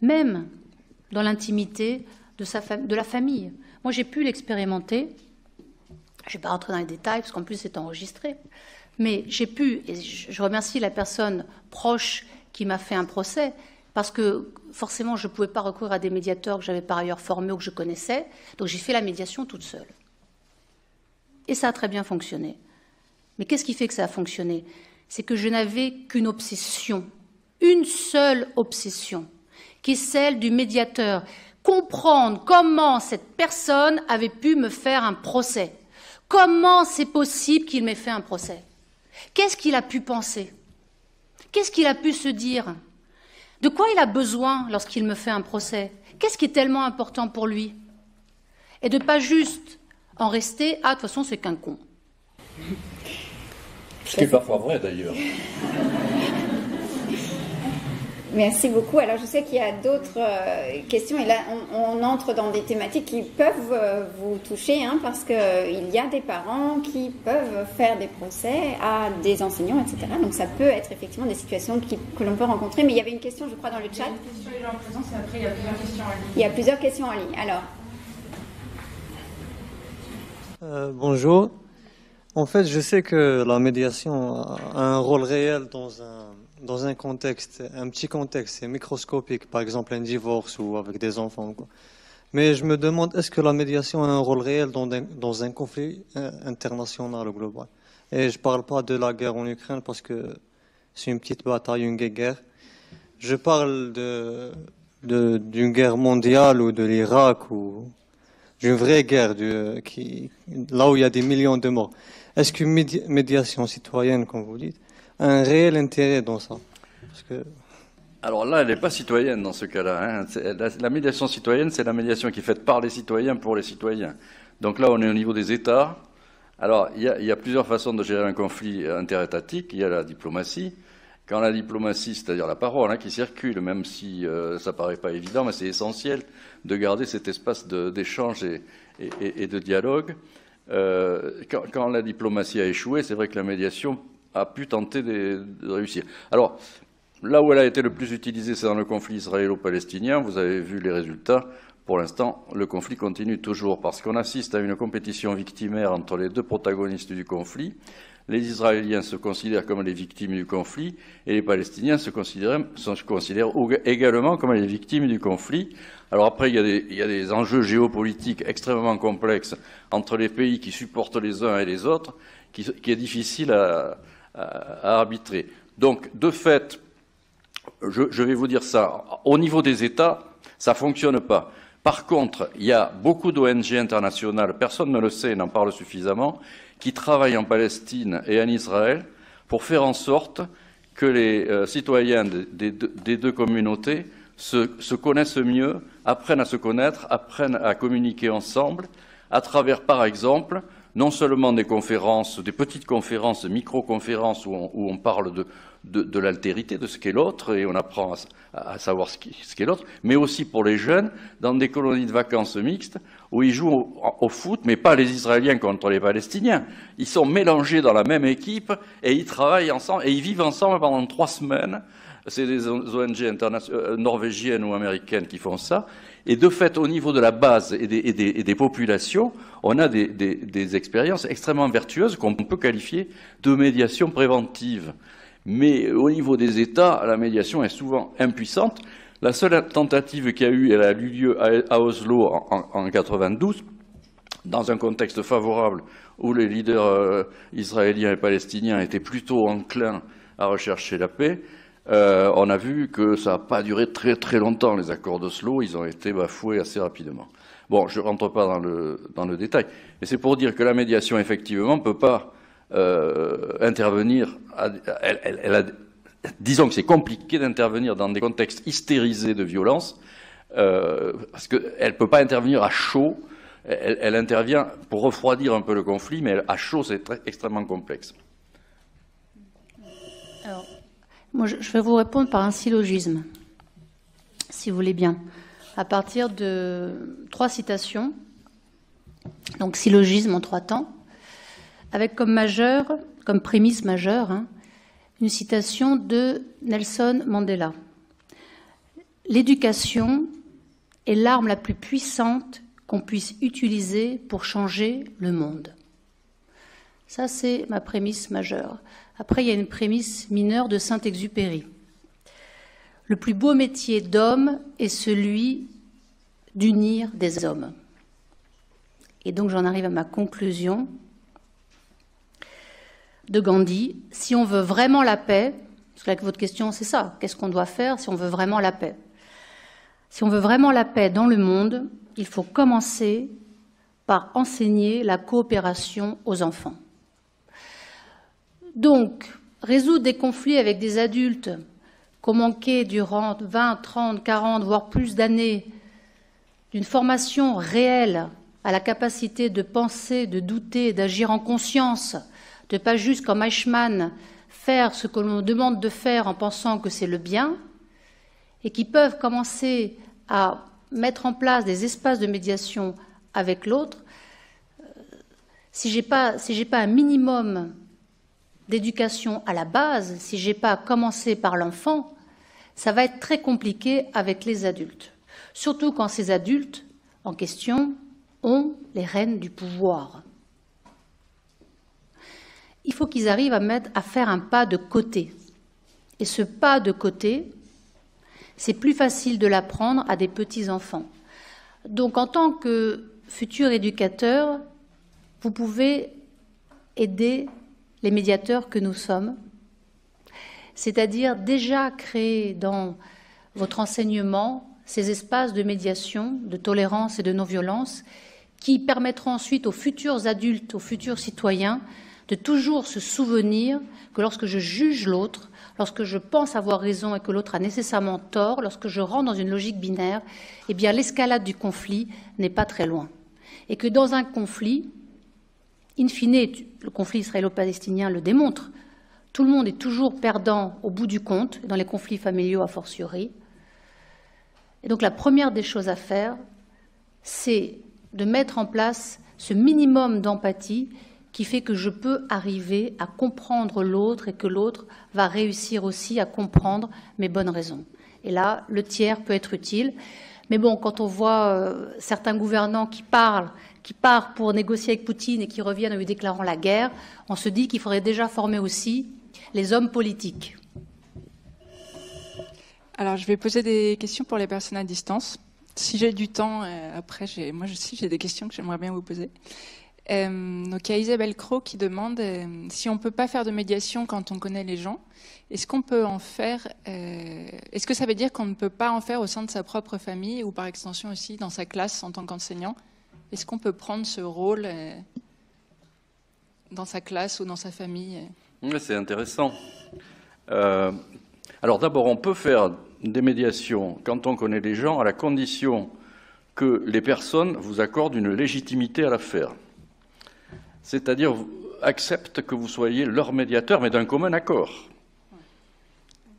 même dans l'intimité de la famille. Moi, j'ai pu l'expérimenter. Je ne vais pas rentrer dans les détails, parce qu'en plus, c'est enregistré. Mais j'ai pu, et je remercie la personne proche qui m'a fait un procès, parce que forcément, je ne pouvais pas recourir à des médiateurs que j'avais par ailleurs formés ou que je connaissais. Donc, j'ai fait la médiation toute seule. Et ça a très bien fonctionné. Mais qu'est-ce qui fait que ça a fonctionné? C'est que je n'avais qu'une obsession, une seule obsession, qui est celle du médiateur. Comprendre comment cette personne avait pu me faire un procès. Comment c'est possible qu'il m'ait fait un procès? Qu'est-ce qu'il a pu penser? Qu'est-ce qu'il a pu se dire? De quoi il a besoin lorsqu'il me fait un procès? Qu'est-ce qui est tellement important pour lui? Et de pas juste en rester « Ah, de toute façon, c'est qu'un con ». Ce qui est parfois vrai, d'ailleurs. Merci beaucoup. Alors, je sais qu'il y a d'autres questions, et là, on entre dans des thématiques qui peuvent vous toucher, hein, parce qu'il y a des parents qui peuvent faire des procès à des enseignants, etc. Donc, ça peut être effectivement des situations que l'on peut rencontrer. Mais il y avait une question, je crois, dans le chat. Il y a une question, les gens en présence, et après, il y a plusieurs questions en ligne. Il y a plusieurs questions en ligne. Alors. Bonjour. En fait, je sais que la médiation a un rôle réel dans un contexte, un petit contexte, c'est microscopique, par exemple un divorce ou avec des enfants, quoi. Mais je me demande, est-ce que la médiation a un rôle réel dans un conflit international ou global? Et je ne parle pas de la guerre en Ukraine parce que c'est une petite bataille, une guerre. Je parle d'une guerre mondiale ou de l'Irak ou d'une vraie guerre, là où il y a des millions de morts. Est-ce qu'une médiation citoyenne, comme vous dites, a un réel intérêt dans ça? Parce que... Alors là, elle n'est pas citoyenne dans ce cas-là, hein. La médiation citoyenne, c'est la médiation qui est faite par les citoyens pour les citoyens. Donc là, on est au niveau des États. Alors, il y a plusieurs façons de gérer un conflit interétatique. Il y a la diplomatie. Quand la diplomatie, c'est-à-dire la parole, hein, qui circule, même si ça paraît pas évident, mais c'est essentiel de garder cet espace d'échange et de dialogue. Quand la diplomatie a échoué, c'est vrai que la médiation a pu tenter de réussir. Alors, là où elle a été le plus utilisée, c'est dans le conflit israélo-palestinien. Vous avez vu les résultats. Pour l'instant, le conflit continue toujours parce qu'on assiste à une compétition victimaire entre les deux protagonistes du conflit. Les Israéliens se considèrent comme les victimes du conflit et les Palestiniens se considèrent également comme les victimes du conflit. Alors après, il y a des enjeux géopolitiques extrêmement complexes entre les pays qui supportent les uns et les autres, qui est difficile à arbitrer. Donc, de fait, je vais vous dire ça, au niveau des États, ça ne fonctionne pas. Par contre, il y a beaucoup d'ONG internationales, personne ne le sait, n'en parle suffisamment, qui travaillent en Palestine et en Israël pour faire en sorte que les citoyens des deux communautés se connaissent mieux, apprennent à se connaître, apprennent à communiquer ensemble, à travers, par exemple, non seulement des conférences, des petites conférences, micro-conférences où on parle de l'altérité, de ce qu'est l'autre, et on apprend à savoir ce qu'est l'autre, mais aussi pour les jeunes, dans des colonies de vacances mixtes, où ils jouent au foot, mais pas les Israéliens contre les Palestiniens. Ils sont mélangés dans la même équipe, et ils travaillent ensemble, et ils vivent ensemble pendant 3 semaines. C'est des ONG norvégiennes ou américaines qui font ça. Et de fait, au niveau de la base et des populations, on a des expériences extrêmement vertueuses qu'on peut qualifier de médiation préventive. Mais au niveau des États, la médiation est souvent impuissante. La seule tentative qu'il y a eu, elle a eu lieu à Oslo en 92, dans un contexte favorable où les leaders israéliens et palestiniens étaient plutôt enclins à rechercher la paix. On a vu que ça n'a pas duré très très longtemps, les accords d'Oslo, ils ont été bafoués assez rapidement. Bon, je ne rentre pas dans le détail, mais c'est pour dire que la médiation, effectivement, ne peut pas intervenir. Disons que c'est compliqué d'intervenir dans des contextes hystérisés de violence, parce qu'elle ne peut pas intervenir à chaud. Elle intervient pour refroidir un peu le conflit, mais à chaud, c'est extrêmement complexe. Alors, moi, je vais vous répondre par un syllogisme, si vous voulez bien, à partir de 3 citations, donc syllogisme en 3 temps, avec comme prémisse majeure, une citation de Nelson Mandela. L'éducation est l'arme la plus puissante qu'on puisse utiliser pour changer le monde. Ça, c'est ma prémisse majeure. Après, il y a une prémisse mineure de Saint-Exupéry. Le plus beau métier d'homme est celui d'unir des hommes. Et donc, j'en arrive à ma conclusion. de Gandhi, si on veut vraiment la paix, parce que là, votre question c'est ça, qu'est-ce qu'on doit faire si on veut vraiment la paix? Si on veut vraiment la paix dans le monde, il faut commencer par enseigner la coopération aux enfants. Donc, résoudre des conflits avec des adultes qu'on manquait durant 20, 30, 40, voire plus d'années, d'une formation réelle à la capacité de penser, de douter, d'agir en conscience, de pas juste comme Eichmann faire ce que l'on demande de faire en pensant que c'est le bien, et qui peuvent commencer à mettre en place des espaces de médiation avec l'autre. Si j'ai pas un minimum d'éducation à la base, si j'ai pas commencé par l'enfant, ça va être très compliqué avec les adultes. Surtout quand ces adultes en question ont les rênes du pouvoir. Il faut qu'ils arrivent à faire un pas de côté. Et ce pas de côté, c'est plus facile de l'apprendre à des petits-enfants. Donc, en tant que futur éducateur, vous pouvez aider les médiateurs que nous sommes, c'est-à-dire déjà créer dans votre enseignement ces espaces de médiation, de tolérance et de non-violence qui permettront ensuite aux futurs adultes, aux futurs citoyens, de toujours se souvenir que lorsque je juge l'autre, lorsque je pense avoir raison et que l'autre a nécessairement tort, lorsque je rentre dans une logique binaire, eh bien l'escalade du conflit n'est pas très loin. Et que dans un conflit, in fine, le conflit israélo-palestinien le démontre, tout le monde est toujours perdant au bout du compte, dans les conflits familiaux a fortiori. Et donc la première des choses à faire, c'est de mettre en place ce minimum d'empathie qui fait que je peux arriver à comprendre l'autre et que l'autre va réussir aussi à comprendre mes bonnes raisons. Et là, le tiers peut être utile. Mais bon, quand on voit certains gouvernants qui partent pour négocier avec Poutine et qui reviennent en lui déclarant la guerre, on se dit qu'il faudrait déjà former aussi les hommes politiques. Alors, je vais poser des questions pour les personnes à distance. Si j'ai du temps, après, moi aussi, j'ai des questions que j'aimerais bien vous poser. Donc, il y a Isabelle Cros qui demande si on ne peut pas faire de médiation quand on connaît les gens. Est-ce qu'on peut en faire est-ce que ça veut dire qu'on ne peut pas en faire au sein de sa propre famille ou par extension aussi dans sa classe en tant qu'enseignant? Est-ce qu'on peut prendre ce rôle dans sa classe ou dans sa famille? Oui, c'est intéressant. Alors d'abord, on peut faire des médiations quand on connaît les gens à la condition que les personnes vous accordent une légitimité à la faire. C'est-à-dire acceptent que vous soyez leur médiateur, mais d'un commun accord.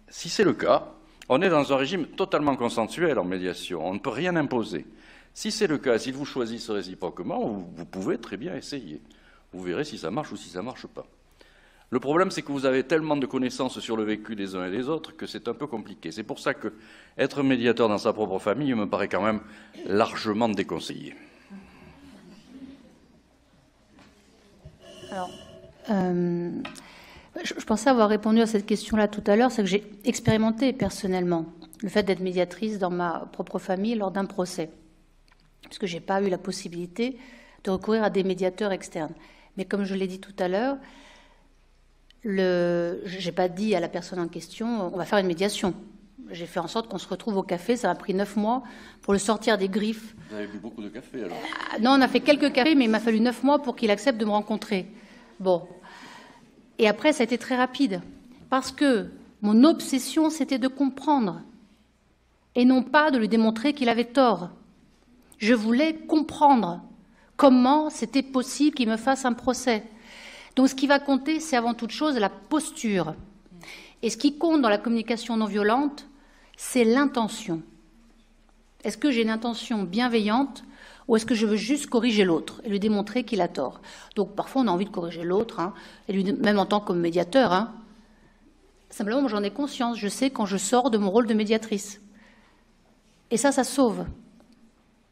Si c'est le cas, on est dans un régime totalement consensuel en médiation, on ne peut rien imposer. Si c'est le cas, s'ils vous choisissent réciproquement, vous pouvez très bien essayer. Vous verrez si ça marche ou si ça ne marche pas. Le problème, c'est que vous avez tellement de connaissances sur le vécu des uns et des autres que c'est un peu compliqué. C'est pour ça que être médiateur dans sa propre famille me paraît quand même largement déconseillé. Alors, je pensais avoir répondu à cette question-là tout à l'heure, c'est que j'ai expérimenté personnellement le fait d'être médiatrice dans ma propre famille lors d'un procès, puisque je n'ai pas eu la possibilité de recourir à des médiateurs externes. Mais comme je l'ai dit tout à l'heure, je n'ai pas dit à la personne en question, on va faire une médiation. J'ai fait en sorte qu'on se retrouve au café, ça m'a pris 9 mois pour le sortir des griffes. Vous avez bu beaucoup de café alors? Non, on a fait quelques cafés, mais il m'a fallu 9 mois pour qu'il accepte de me rencontrer. Bon. Et après, ça a été très rapide, parce que mon obsession, c'était de comprendre, et non pas de lui démontrer qu'il avait tort. Je voulais comprendre comment c'était possible qu'il me fasse un procès. Donc ce qui va compter, c'est avant toute chose la posture. Et ce qui compte dans la communication non violente, c'est l'intention. Est-ce que j'ai une intention bienveillante ou est-ce que je veux juste corriger l'autre et lui démontrer qu'il a tort? Donc parfois on a envie de corriger l'autre, et lui, même en tant que médiateur. Simplement, moi j'en ai conscience, je sais quand je sors de mon rôle de médiatrice. Et ça sauve.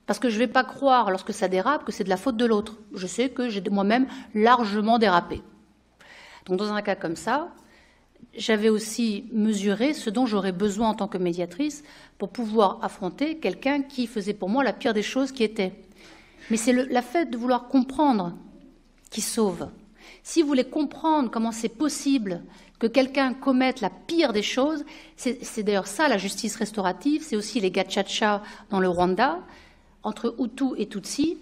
Parce que je ne vais pas croire, lorsque ça dérape, que c'est de la faute de l'autre. Je sais que j'ai moi-même largement dérapé. Donc dans un cas comme ça, j'avais aussi mesuré ce dont j'aurais besoin en tant que médiatrice pour pouvoir affronter quelqu'un qui faisait pour moi la pire des choses qui était. Mais c'est la fait de vouloir comprendre qui sauve. Si vous voulez comprendre comment c'est possible que quelqu'un commette la pire des choses, c'est d'ailleurs ça la justice restaurative, c'est aussi les gachacha dans le Rwanda, entre Hutu et Tutsi.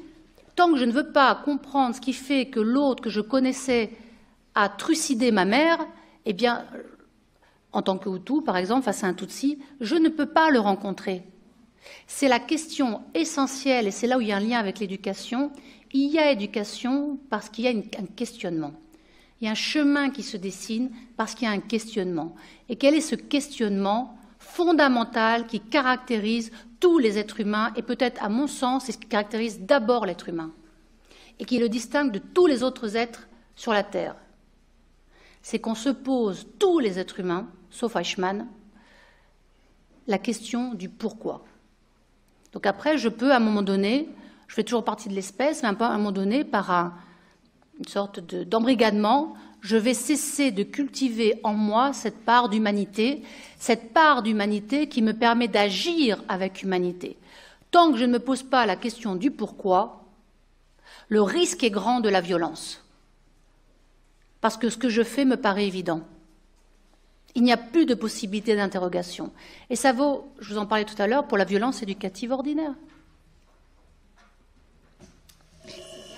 Tant que je ne veux pas comprendre ce qui fait que l'autre que je connaissais a trucidé ma mère, eh bien, en tant que Hutu, par exemple, face à un Tutsi, je ne peux pas le rencontrer. C'est la question essentielle, et c'est là où il y a un lien avec l'éducation. Il y a éducation parce qu'il y a un questionnement. Il y a un chemin qui se dessine parce qu'il y a un questionnement. Et quel est ce questionnement fondamental qui caractérise tous les êtres humains, et peut-être, à mon sens, c'est ce qui caractérise d'abord l'être humain, et qui le distingue de tous les autres êtres sur la Terre. C'est qu'on se pose, tous les êtres humains, sauf Eichmann, la question du pourquoi. Donc après, je peux, à un moment donné, je fais toujours partie de l'espèce, mais à un moment donné, par une sorte d'embrigadement, je vais cesser de cultiver en moi cette part d'humanité qui me permet d'agir avec humanité. Tant que je ne me pose pas la question du pourquoi, le risque est grand de la violence. Parce que ce que je fais me paraît évident. Il n'y a plus de possibilité d'interrogation. Et ça vaut, je vous en parlais tout à l'heure, pour la violence éducative ordinaire.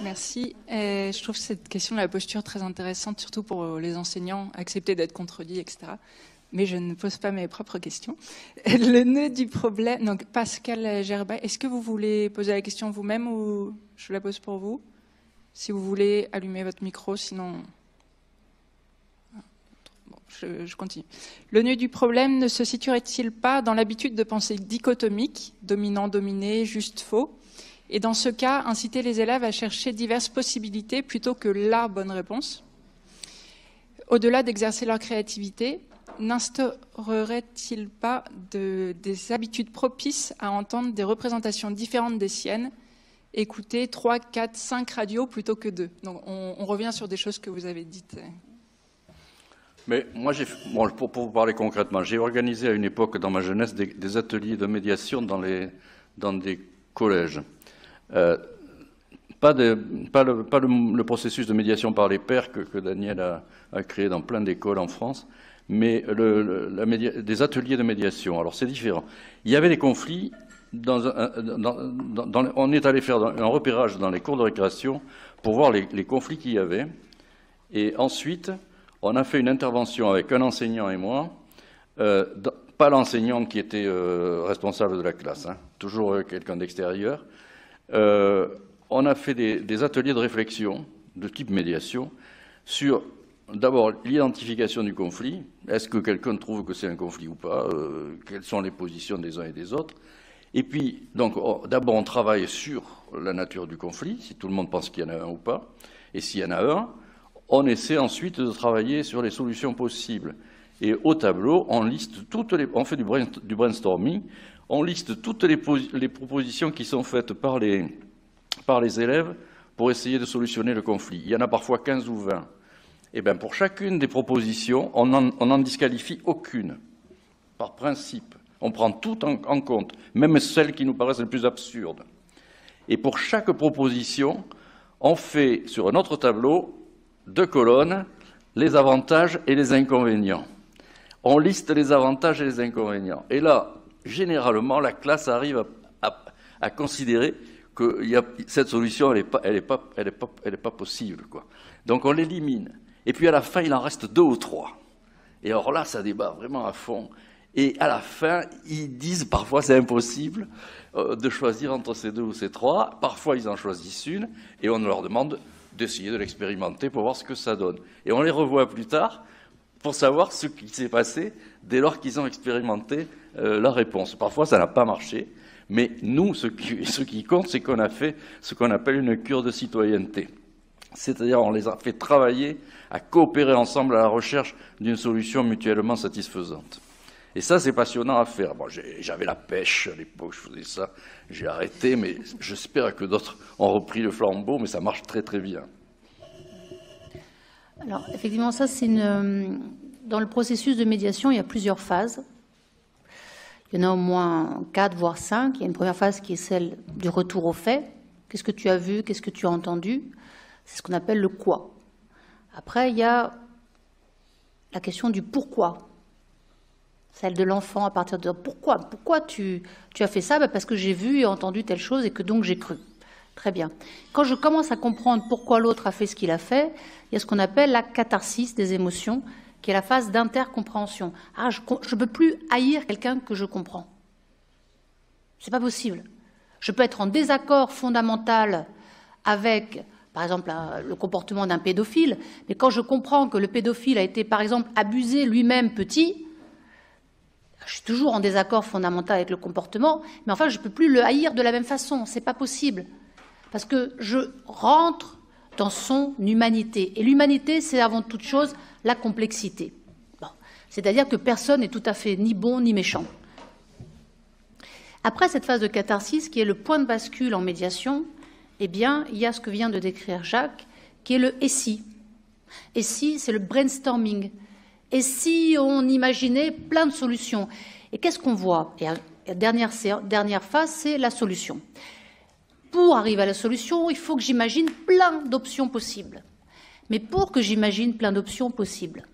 Merci. Je trouve cette question de la posture très intéressante, surtout pour les enseignants, accepter d'être contredits, etc. Mais je ne pose pas mes propres questions. Le nœud du problème... Donc, Pascal Gerbet, est-ce que vous voulez poser la question vous-même ou je la pose pour vous? Si vous voulez, allumez votre micro, sinon... Bon, je continue. Le nœud du problème ne se situerait-il pas dans l'habitude de pensée dichotomique, dominant-dominé, juste-faux? Et dans ce cas, inciter les élèves à chercher diverses possibilités plutôt que la bonne réponse. Au-delà d'exercer leur créativité, n'instaurerait-il pas des habitudes propices à entendre des représentations différentes des siennes, écouter 3, 4, 5 radios plutôt que 2? Donc on revient sur des choses que vous avez dites. Mais moi, pour vous parler concrètement, j'ai organisé à une époque dans ma jeunesse des ateliers de médiation dans des collèges. Pas le processus de médiation par les pairs que Daniel a créé dans plein d'écoles en France, mais des ateliers de médiation. Alors c'est différent. Il y avait des conflits. On est allé faire un repérage dans les cours de récréation pour voir les conflits qu'il y avait. Et ensuite, on a fait une intervention avec un enseignant et moi, pas l'enseignante qui était responsable de la classe, hein, toujours quelqu'un d'extérieur. On a fait des ateliers de réflexion de type médiation sur, d'abord, l'identification du conflit. Est-ce que quelqu'un trouve que c'est un conflit ou pas? Quelles sont les positions des uns et des autres? Et puis, donc, d'abord, on travaille sur la nature du conflit, si tout le monde pense qu'il y en a un ou pas. Et s'il y en a un, on essaie ensuite de travailler sur les solutions possibles. Et au tableau, on liste on fait du brainstorming, on liste toutes les propositions qui sont faites par les élèves pour essayer de solutionner le conflit. Il y en a parfois 15 ou 20. Et bien, pour chacune des propositions, on n'en disqualifie aucune, par principe. On prend tout en compte, même celles qui nous paraissent les plus absurdes. Et pour chaque proposition, on fait sur un autre tableau 2 colonnes, les avantages et les inconvénients. On liste les avantages et les inconvénients. Et là, généralement, la classe arrive à considérer que cette solution, elle est pas possible, quoi. Donc on l'élimine. Et puis à la fin, il en reste 2 ou 3. Et alors là, ça débat vraiment à fond. Et à la fin, ils disent parfois c'est impossible de choisir entre ces 2 ou ces 3. Parfois, ils en choisissent une et on leur demande d'essayer de l'expérimenter pour voir ce que ça donne. Et on les revoit plus tard pour savoir ce qui s'est passé dès lors qu'ils ont expérimenté la réponse. Parfois, ça n'a pas marché, mais nous, ce qui compte, c'est qu'on a fait ce qu'on appelle une cure de citoyenneté. C'est-à-dire on les a fait travailler à coopérer ensemble à la recherche d'une solution mutuellement satisfaisante. Et ça, c'est passionnant à faire. Bon, j'avais la pêche à l'époque, je faisais ça, j'ai arrêté, mais j'espère que d'autres ont repris le flambeau, mais ça marche très très bien. Alors, effectivement, ça, c'est dans le processus de médiation, il y a plusieurs phases. Il y en a au moins 4, voire 5. Il y a une première phase qui est celle du retour aux faits. Qu'est-ce que tu as vu? Qu'est-ce que tu as entendu? C'est ce qu'on appelle le quoi. Après, il y a la question du pourquoi. Celle de l'enfant à partir de pourquoi. Pourquoi tu as fait ça? Parce que j'ai vu et entendu telle chose et que donc j'ai cru. Très bien. Quand je commence à comprendre pourquoi l'autre a fait ce qu'il a fait, il y a ce qu'on appelle la catharsis des émotions, qui est la phase d'intercompréhension. Ah, je ne peux plus haïr quelqu'un que je comprends. C'est pas possible. Je peux être en désaccord fondamental avec, par exemple, le comportement d'un pédophile, mais quand je comprends que le pédophile a été, par exemple, abusé lui-même petit, je suis toujours en désaccord fondamental avec le comportement, mais enfin, je ne peux plus le haïr de la même façon. C'est pas possible. Parce que je rentre dans son humanité. Et l'humanité, c'est avant toute chose la complexité. Bon. C'est-à-dire que personne n'est tout à fait ni bon ni méchant. Après cette phase de catharsis, qui est le point de bascule en médiation, eh bien, il y a ce que vient de décrire Jacques, qui est le « et si ». Et si, c'est le brainstorming. Et si on imaginait plein de solutions? Et qu'est-ce qu'on voit? Et la dernière phase, c'est la solution. Pour arriver à la solution, il faut que j'imagine plein d'options possibles. Mais pour que j'imagine plein d'options possibles,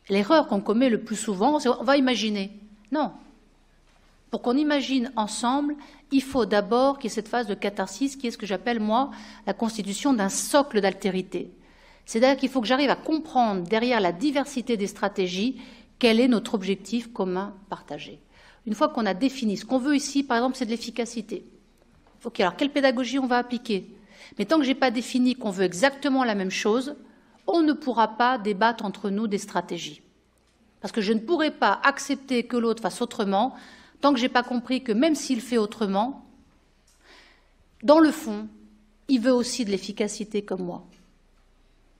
l'erreur qu'on commet le plus souvent, c'est on va imaginer. Non. Pour qu'on imagine ensemble, il faut d'abord qu'il y ait cette phase de catharsis qui est ce que j'appelle, moi, la constitution d'un socle d'altérité. C'est-à-dire qu'il faut que j'arrive à comprendre, derrière la diversité des stratégies, quel est notre objectif commun partagé. Une fois qu'on a défini ce qu'on veut ici, par exemple, c'est de l'efficacité. OK, alors quelle pédagogie on va appliquer? Mais tant que je n'ai pas défini qu'on veut exactement la même chose, on ne pourra pas débattre entre nous des stratégies. Parce que je ne pourrai pas accepter que l'autre fasse autrement tant que je n'ai pas compris que même s'il fait autrement, dans le fond, il veut aussi de l'efficacité comme moi.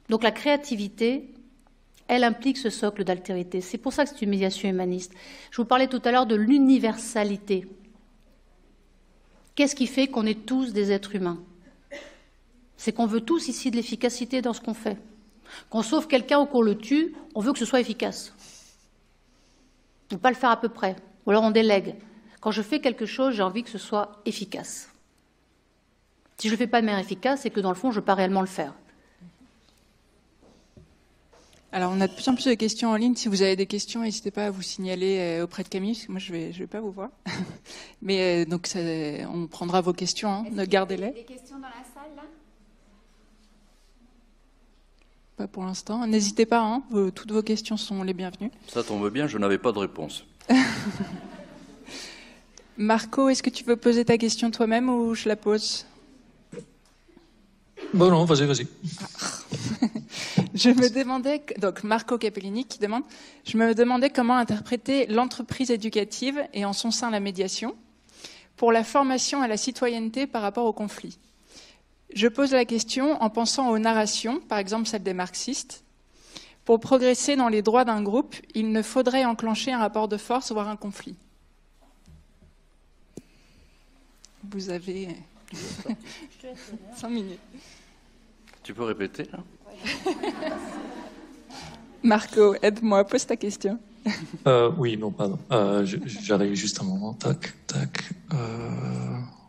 Donc la créativité, elle implique ce socle d'altérité. C'est pour ça que c'est une médiation humaniste. Je vous parlais tout à l'heure de l'universalité. Qu'est-ce qui fait qu'on est tous des êtres humains? C'est qu'on veut tous ici de l'efficacité dans ce qu'on fait. Qu'on sauve quelqu'un ou qu'on le tue, on veut que ce soit efficace. On ne peut pas le faire à peu près. Ou alors on délègue. Quand je fais quelque chose, j'ai envie que ce soit efficace. Si je ne le fais pas de manière efficace, c'est que dans le fond, je ne veux pas réellement le faire. Alors, on a de plus en plus de questions en ligne. Si vous avez des questions, n'hésitez pas à vous signaler auprès de Camille, parce que moi, je vais pas vous voir. Mais donc, on prendra vos questions, hein, gardez-les. Des questions dans la salle, là? Pas pour l'instant. N'hésitez pas, hein, toutes vos questions sont les bienvenues. Ça tombe bien, je n'avais pas de réponse. Marco, est-ce que tu veux poser ta question toi-même ou je la pose? Bon, non, vas-y. Je me demandais, donc Marco Capellini qui demande, je me demandais comment interpréter l'entreprise éducative et en son sein la médiation pour la formation à la citoyenneté par rapport au conflit. Je pose la question en pensant aux narrations, par exemple celle des marxistes. Pour progresser dans les droits d'un groupe, il ne faudrait enclencher un rapport de force, voire un conflit. Vous avez 5 minutes. Tu peux répéter, là? Marco, aide-moi, pose ta question. Oui, non, pardon. J'arrive juste un moment. Tac.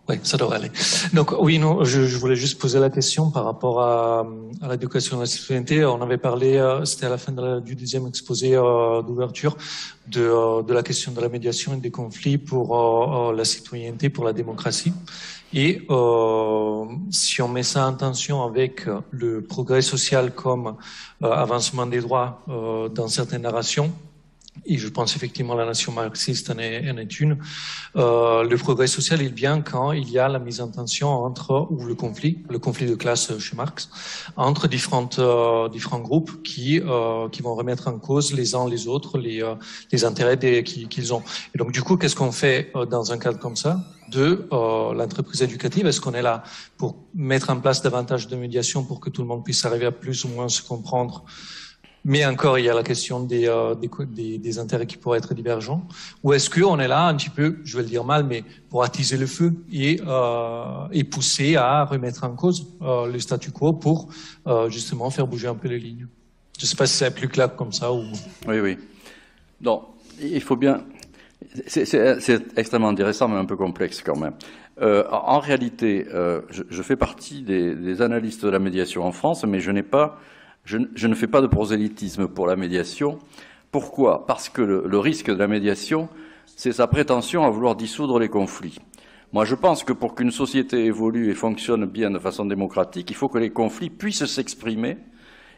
Oui, ça devrait aller. Donc, oui, non, je voulais juste poser la question par rapport à l'éducation à la citoyenneté. On avait parlé, c'était à la fin du deuxième exposé d'ouverture, de la question de la médiation et des conflits pour la citoyenneté, pour la démocratie. Et si on met ça en tension avec le progrès social comme avancement des droits dans certaines narrations, et je pense effectivement la nation marxiste en est une, le progrès social il vient quand il y a la mise en tension entre, ou le conflit de classe chez Marx, entre différents groupes qui vont remettre en cause les uns les autres les intérêts qu'ils ont. Et donc du coup, qu'est-ce qu'on fait dans un cadre comme ça de l'entreprise éducative? Est-ce qu'on est là pour mettre en place davantage de médiation pour que tout le monde puisse arriver à plus ou moins se comprendre? Mais encore, il y a la question des intérêts qui pourraient être divergents. Ou est-ce qu'on est là un petit peu, je vais le dire mal, mais pour attiser le feu et pousser à remettre en cause le statu quo pour justement faire bouger un peu les lignes? Je ne sais pas si c'est plus clair comme ça ou... Oui. Non, il faut bien... C'est extrêmement intéressant, mais un peu complexe quand même. En réalité, je fais partie des analystes de la médiation en France, mais je n'ai pas Je ne fais pas de prosélytisme pour la médiation. Pourquoi? Parce que le risque de la médiation, c'est sa prétention à vouloir dissoudre les conflits. Moi, je pense que pour qu'une société évolue et fonctionne bien de façon démocratique, il faut que les conflits puissent s'exprimer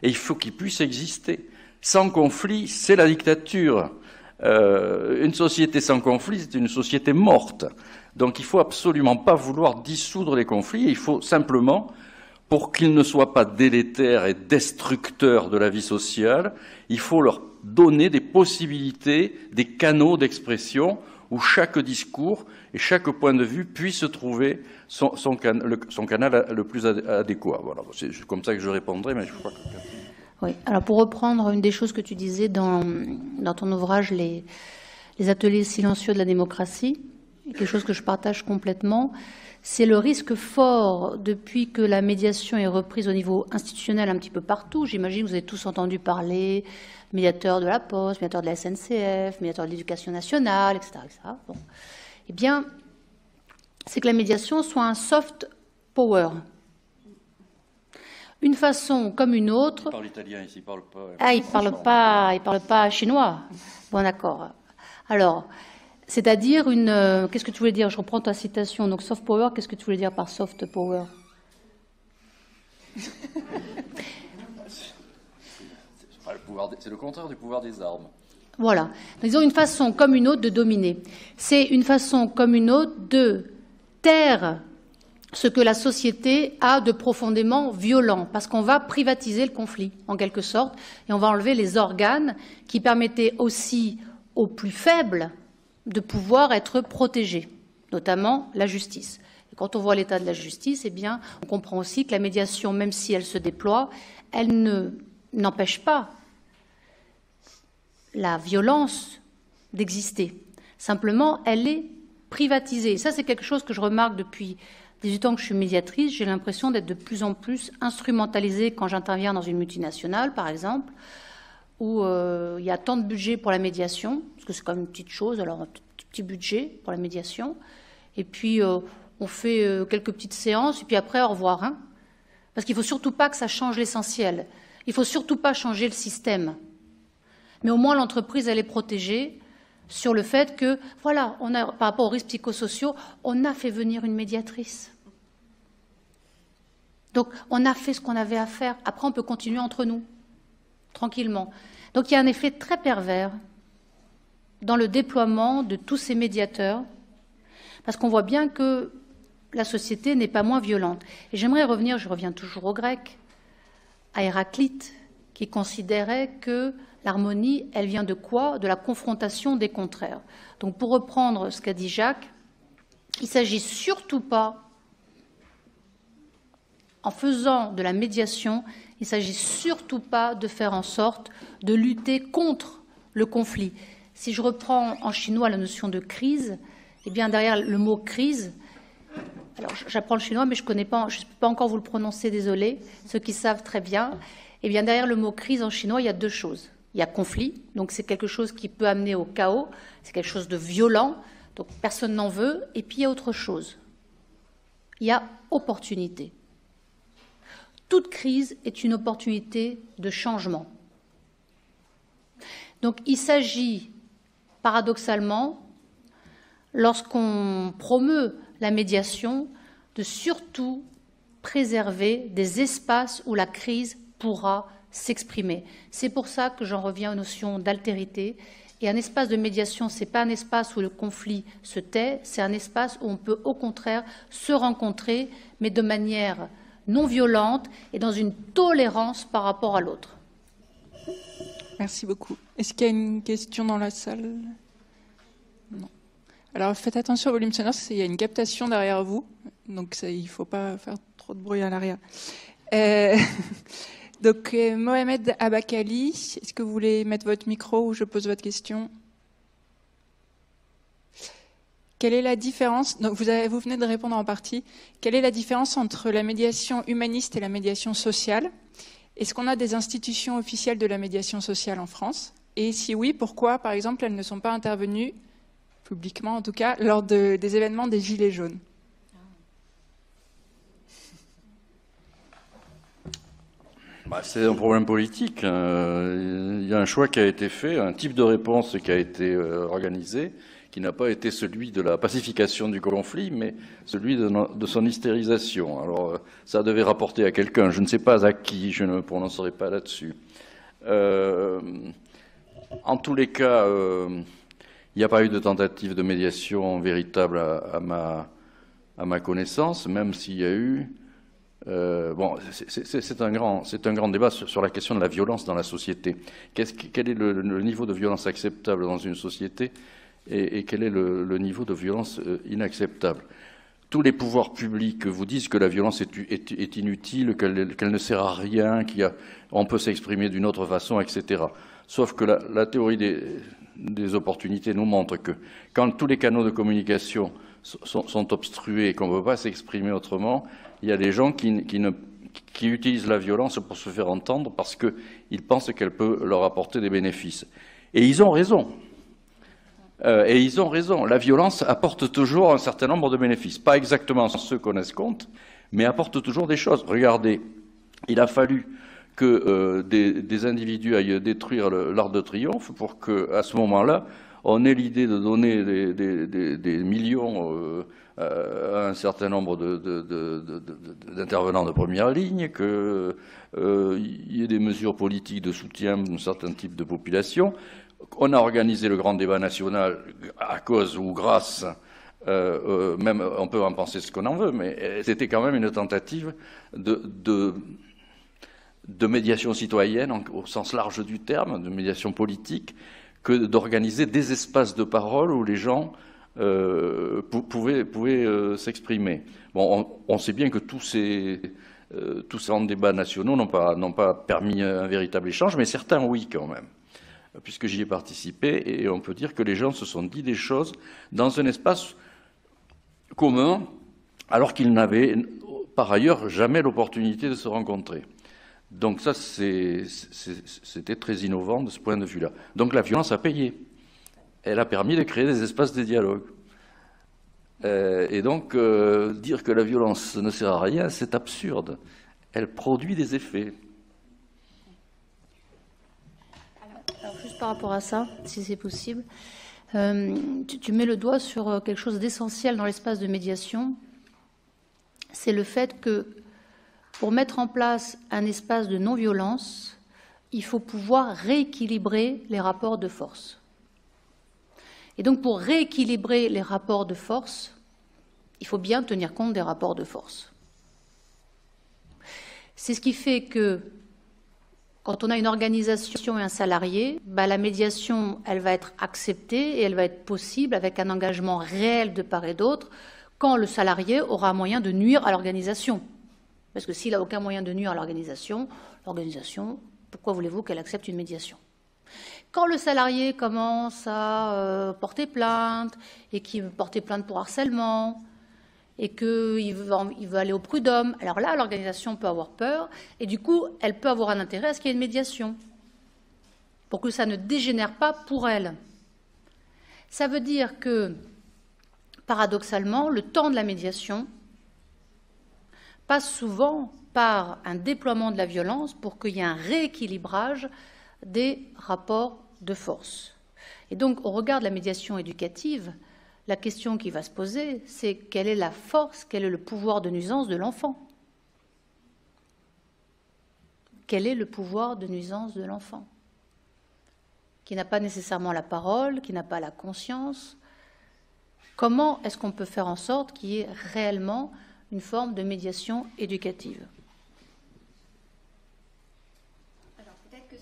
et il faut qu'ils puissent exister. Sans conflit, c'est la dictature. Une société sans conflit, c'est une société morte. Donc il ne faut absolument pas vouloir dissoudre les conflits, il faut simplement, pour qu'ils ne soient pas délétères et destructeurs de la vie sociale, il faut leur donner des possibilités, des canaux d'expression où chaque discours et chaque point de vue puisse trouver son canal le plus adéquat. Voilà, c'est comme ça que je répondrai, mais je crois que... Oui, alors pour reprendre une des choses que tu disais dans ton ouvrage, les ateliers silencieux de la démocratie, quelque chose que je partage complètement, c'est le risque fort depuis que la médiation est reprise au niveau institutionnel un petit peu partout. J'imagine que vous avez tous entendu parler médiateur de la Poste, médiateur de la SNCF, médiateur de l'Éducation nationale, etc. etc. Bon. Eh bien, c'est que la médiation soit un soft power. Une façon comme une autre. Il parle italien ici, il parle pas. Ah, il parle pas chinois. Bon, d'accord. Alors, c'est-à-dire une. Qu'est-ce que tu voulais dire? Je reprends ta citation. Donc, soft power. Qu'est-ce que tu voulais dire par soft power? C'est le contraire du pouvoir des armes. Voilà. Disons une façon comme une autre de dominer. C'est une façon comme une autre de taire ce que la société a de profondément violent, parce qu'on va privatiser le conflit, en quelque sorte, et on va enlever les organes qui permettaient aussi aux plus faibles de pouvoir être protégés, notamment la justice. Et quand on voit l'état de la justice, eh bien, on comprend aussi que la médiation, même si elle se déploie, elle n'empêche pas la violence d'exister. Simplement, elle est privatisée. Et ça, c'est quelque chose que je remarque depuis 18 ans que je suis médiatrice. J'ai l'impression d'être de plus en plus instrumentalisée quand j'interviens dans une multinationale, par exemple, où il y a tant de budget pour la médiation, parce que c'est quand même une petite chose, alors un petit budget pour la médiation, et puis on fait quelques petites séances, et puis après, au revoir. Hein, parce qu'il ne faut surtout pas que ça change l'essentiel. Il ne faut surtout pas changer le système. Mais au moins, l'entreprise, elle est protégée sur le fait que, voilà, par rapport aux risques psychosociaux, on a fait venir une médiatrice. Donc, on a fait ce qu'on avait à faire. Après, on peut continuer entre nous, tranquillement. Donc, il y a un effet très pervers dans le déploiement de tous ces médiateurs, parce qu'on voit bien que la société n'est pas moins violente. Et j'aimerais revenir, je reviens toujours au grec, à Héraclite, qui considérait que l'harmonie, elle vient de quoi? De la confrontation des contraires. Donc, pour reprendre ce qu'a dit Jacques, il ne s'agit surtout pas, en faisant de la médiation, il ne s'agit surtout pas de faire en sorte de lutter contre le conflit. Si je reprends en chinois la notion de crise, eh bien, derrière le mot crise, alors j'apprends le chinois, mais je ne peux pas encore vous le prononcer, désolé, ceux qui savent très bien. Eh bien, derrière le mot crise en chinois, il y a deux choses. Il y a conflit, donc c'est quelque chose qui peut amener au chaos, c'est quelque chose de violent, donc personne n'en veut. Et puis il y a autre chose. Il y a opportunité. Toute crise est une opportunité de changement. Donc il s'agit, paradoxalement, lorsqu'on promeut la médiation, de surtout préserver des espaces où la crise pourra s'exprimer. C'est pour ça que j'en reviens aux notions d'altérité. Et un espace de médiation, ce n'est pas un espace où le conflit se tait, c'est un espace où on peut au contraire se rencontrer, mais de manière non violente et dans une tolérance par rapport à l'autre. Merci beaucoup. Est-ce qu'il y a une question dans la salle? Non. Alors faites attention au volume sonore, parce qu'il y a une captation derrière vous, donc il ne faut pas faire trop de bruit à l'arrière. Donc, Mohamed Abakali, est-ce que vous voulez mettre votre micro ou je pose votre question? Quelle est la différence? Donc, vous venez de répondre en partie. Quelle est la différence entre la médiation humaniste et la médiation sociale? Est-ce qu'on a des institutions officielles de la médiation sociale en France? Et si oui, pourquoi, par exemple, elles ne sont pas intervenues, publiquement en tout cas, lors des événements des Gilets jaunes? C'est un problème politique. Il y a un choix qui a été fait, un type de réponse qui a été organisé, qui n'a pas été celui de la pacification du conflit, mais celui de son hystérisation. Alors, ça devait rapporter à quelqu'un, je ne sais pas à qui, je ne me prononcerai pas là-dessus. En tous les cas, il n'y a pas eu de tentative de médiation véritable à ma connaissance, même s'il y a eu... c'est un grand débat sur la question de la violence dans la société. Quel est le niveau de violence acceptable dans une société et quel est le niveau de violence inacceptable? Tous les pouvoirs publics vous disent que la violence est inutile, qu'elle ne sert à rien, on peut s'exprimer d'une autre façon, etc. Sauf que la théorie des opportunités nous montre que quand tous les canaux de communication sont obstrués et qu'on ne peut pas s'exprimer autrement, il y a des gens qui utilisent la violence pour se faire entendre parce qu'ils pensent qu'elle peut leur apporter des bénéfices. Et ils ont raison. La violence apporte toujours un certain nombre de bénéfices. Pas exactement ceux qu'on escompte, mais apporte toujours des choses. Regardez, il a fallu que des individus aillent détruire l'Arc de Triomphe pour qu'à ce moment-là, on ait l'idée de donner des millions à un certain nombre d'intervenants de première ligne, qu'il y ait des mesures politiques de soutien d'un certain type de population. On a organisé le grand débat national à cause ou grâce, même on peut en penser ce qu'on en veut, mais c'était quand même une tentative de médiation citoyenne au sens large du terme, de médiation politique, que d'organiser des espaces de parole où les gens pouvaient s'exprimer. Bon, on sait bien que tous ces grands débats nationaux n'ont pas permis un véritable échange, mais certains oui quand même, puisque j'y ai participé, et on peut dire que les gens se sont dit des choses dans un espace commun, alors qu'ils n'avaient par ailleurs jamais l'opportunité de se rencontrer. Donc ça, c'était très innovant de ce point de vue-là. Donc la violence a payé. Elle a permis de créer des espaces de dialogue. Et donc, dire que la violence ne sert à rien, c'est absurde. Elle produit des effets. Alors, juste par rapport à ça, si c'est possible, tu mets le doigt sur quelque chose d'essentiel dans l'espace de médiation. C'est le fait que pour mettre en place un espace de non-violence, il faut pouvoir rééquilibrer les rapports de force. Et donc, pour rééquilibrer les rapports de force, il faut bien tenir compte des rapports de force. C'est ce qui fait que, quand on a une organisation et un salarié, la médiation, elle va être acceptée et elle va être possible avec un engagement réel de part et d'autre, quand le salarié aura un moyen de nuire à l'organisation. Parce que s'il n'a aucun moyen de nuire à l'organisation, pourquoi voulez-vous qu'elle accepte une médiation? Quand le salarié commence à porter plainte, et qu'il veut porter plainte pour harcèlement, et qu'il veut aller au prud'homme, alors là, l'organisation peut avoir peur, et du coup, elle peut avoir un intérêt à ce qu'il y ait une médiation, pour que ça ne dégénère pas pour elle. Ça veut dire que, paradoxalement, le temps de la médiation passe souvent par un déploiement de la violence pour qu'il y ait un rééquilibrage des rapports de force. Et donc, au regard de la médiation éducative, la question qui va se poser, c'est quelle est la force, quel est le pouvoir de nuisance de l'enfant? Quel est le pouvoir de nuisance de l'enfant? Qui n'a pas nécessairement la parole, qui n'a pas la conscience. Comment est-ce qu'on peut faire en sorte qu'il y ait réellement une forme de médiation éducative? Alors peut-être que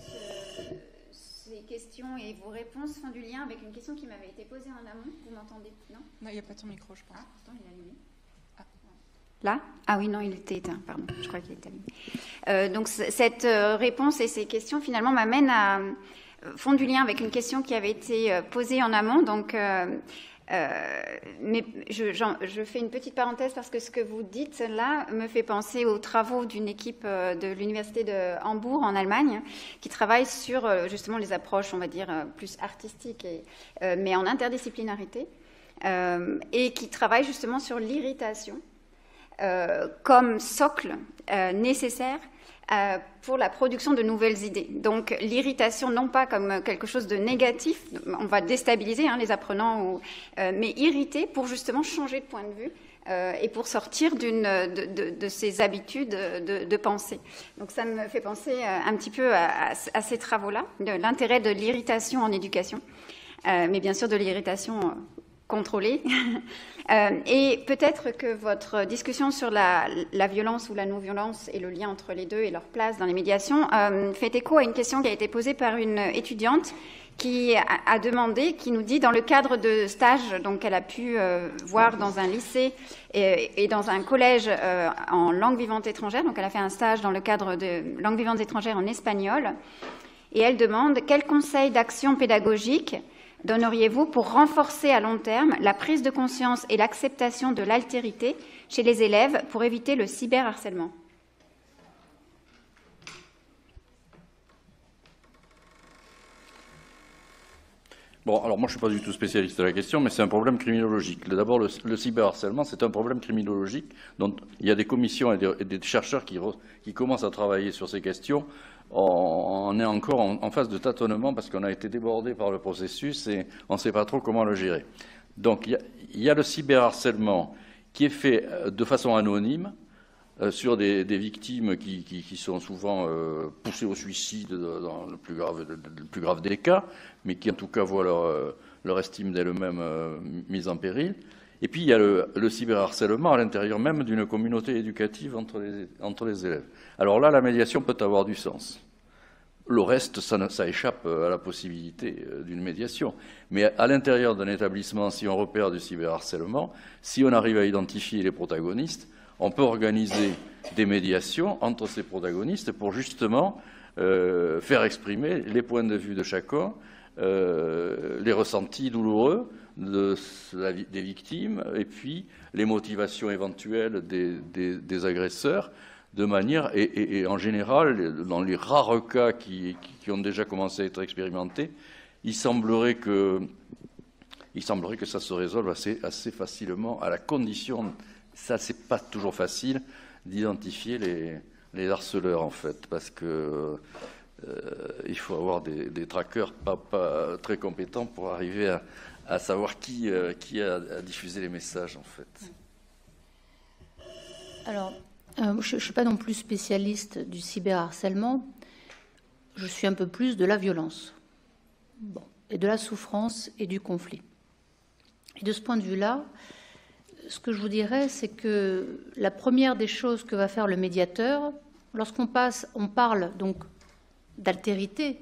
ces questions et vos réponses font du lien avec une question qui m'avait été posée en amont. Vous m'entendez? Non, il n'y a pas ton micro, je pense. Ah, pourtant il est allumé. Là? Ah oui, non, il était éteint, pardon. Je crois qu'il était allumé. Donc cette réponse et ces questions finalement font du lien avec une question qui avait été posée en amont. Donc mais je fais une petite parenthèse parce que ce que vous dites là me fait penser aux travaux d'une équipe de l'université de Hambourg en Allemagne qui travaille sur justement les approches, on va dire, plus artistiques, mais en interdisciplinarité, et qui travaille justement sur l'irritation comme socle nécessaire pour la production de nouvelles idées. Donc l'irritation, non pas comme quelque chose de négatif, on va déstabiliser les apprenants, mais irriter pour justement changer de point de vue et pour sortir de ces habitudes de pensée. Donc ça me fait penser un petit peu à ces travaux-là, de l'intérêt de l'irritation en éducation, mais bien sûr de l'irritation contrôlée. Et peut-être que votre discussion sur la violence ou la non-violence et le lien entre les deux et leur place dans les médiations fait écho à une question qui a été posée par une étudiante qui a demandé, qui nous dit, dans le cadre de stages donc qu'elle a pu voir dans un lycée et dans un collège en langue vivante étrangère, donc elle a fait un stage dans le cadre de langue vivante étrangère en espagnol, et elle demande quels conseils d'action pédagogique donneriez-vous pour renforcer à long terme la prise de conscience et l'acceptation de l'altérité chez les élèves pour éviter le cyberharcèlement? Bon, alors moi je ne suis pas du tout spécialiste de la question, mais c'est un problème criminologique. D'abord, le cyberharcèlement, c'est un problème criminologique dont il y a des commissions et des chercheurs qui commencent à travailler sur ces questions. On est encore en phase de tâtonnement parce qu'on a été débordé par le processus et on ne sait pas trop comment le gérer. Donc il y a le cyberharcèlement qui est fait de façon anonyme sur des victimes qui sont souvent poussées au suicide dans le plus grave des cas, mais qui en tout cas voient leur estime d'elles-mêmes mise en péril. Et puis il y a le cyberharcèlement à l'intérieur même d'une communauté éducative entre les élèves. Alors là, la médiation peut avoir du sens. Le reste, ça échappe à la possibilité d'une médiation. Mais à l'intérieur d'un établissement, si on repère du cyberharcèlement, si on arrive à identifier les protagonistes, on peut organiser des médiations entre ces protagonistes pour justement faire exprimer les points de vue de chacun, les ressentis douloureux des victimes et puis les motivations éventuelles des agresseurs, de manière, et en général, dans les rares cas qui ont déjà commencé à être expérimentés, il semblerait que ça se résolve assez facilement, à la condition, ça c'est pas toujours facile, d'identifier les harceleurs en fait, parce que il faut avoir des traqueurs pas très compétents pour arriver à savoir qui a diffusé les messages en fait. Alors, je ne suis pas non plus spécialiste du cyberharcèlement, je suis un peu plus de la violence, et de la souffrance et du conflit. Et de ce point de vue-là, ce que je vous dirais, c'est que la première des choses que va faire le médiateur, lorsqu'on parle donc d'altérité,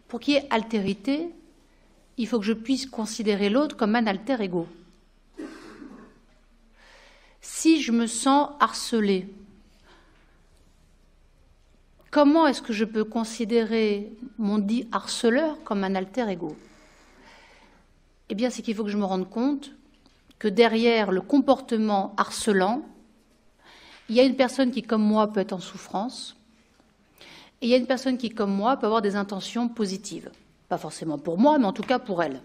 pour qu'il y ait altérité, il faut que je puisse considérer l'autre comme un alter ego. Si je me sens harcelée, comment est-ce que je peux considérer mon dit harceleur comme un alter ego? Eh bien, c'est qu'il faut que je me rende compte que derrière le comportement harcelant, il y a une personne qui, comme moi, peut être en souffrance, et il y a une personne qui, comme moi, peut avoir des intentions positives. Pas forcément pour moi, mais en tout cas pour elle.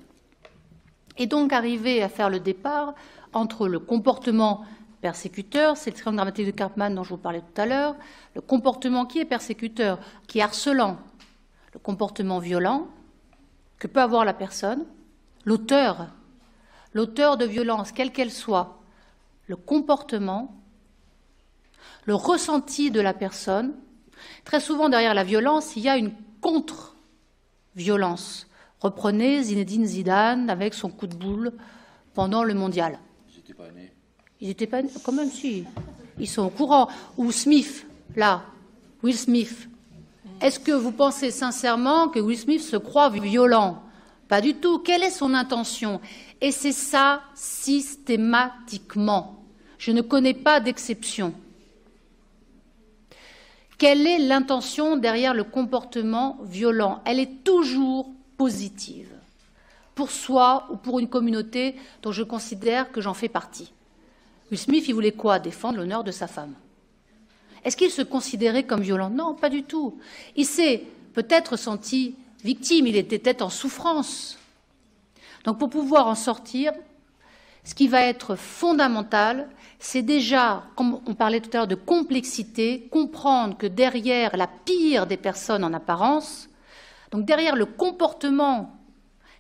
Et donc, arriver à faire le départ entre le comportement persécuteur, c'est le triangle dramatique de Karpman dont je vous parlais tout à l'heure, le comportement qui est persécuteur, qui est harcelant, le comportement violent que peut avoir la personne, l'auteur de violence, quelle qu'elle soit, le comportement, le ressenti de la personne. Très souvent, derrière la violence, il y a une contre-violence. Reprenez Zinedine Zidane avec son coup de boule pendant le mondial. Ils n'étaient pas nés. Ils n'étaient pas nés, quand même, si. Ils sont au courant. Ou Smith, là, Will Smith. Est-ce que vous pensez sincèrement que Will Smith se croit violent? Pas du tout. Quelle est son intention? Et c'est ça systématiquement. Je ne connais pas d'exception. Quelle est l'intention derrière le comportement violent? Elle est toujours positive, pour soi ou pour une communauté dont je considère que j'en fais partie. Will Smith, il voulait quoi? Défendre l'honneur de sa femme. Est-ce qu'il se considérait comme violent? Non, pas du tout. Il s'est peut-être senti victime, il était peut-être en souffrance. Donc pour pouvoir en sortir, Ce qui va être fondamental, c'est déjà, comme on parlait tout à l'heure de complexité, comprendre que derrière la pire des personnes en apparence, donc derrière le comportement,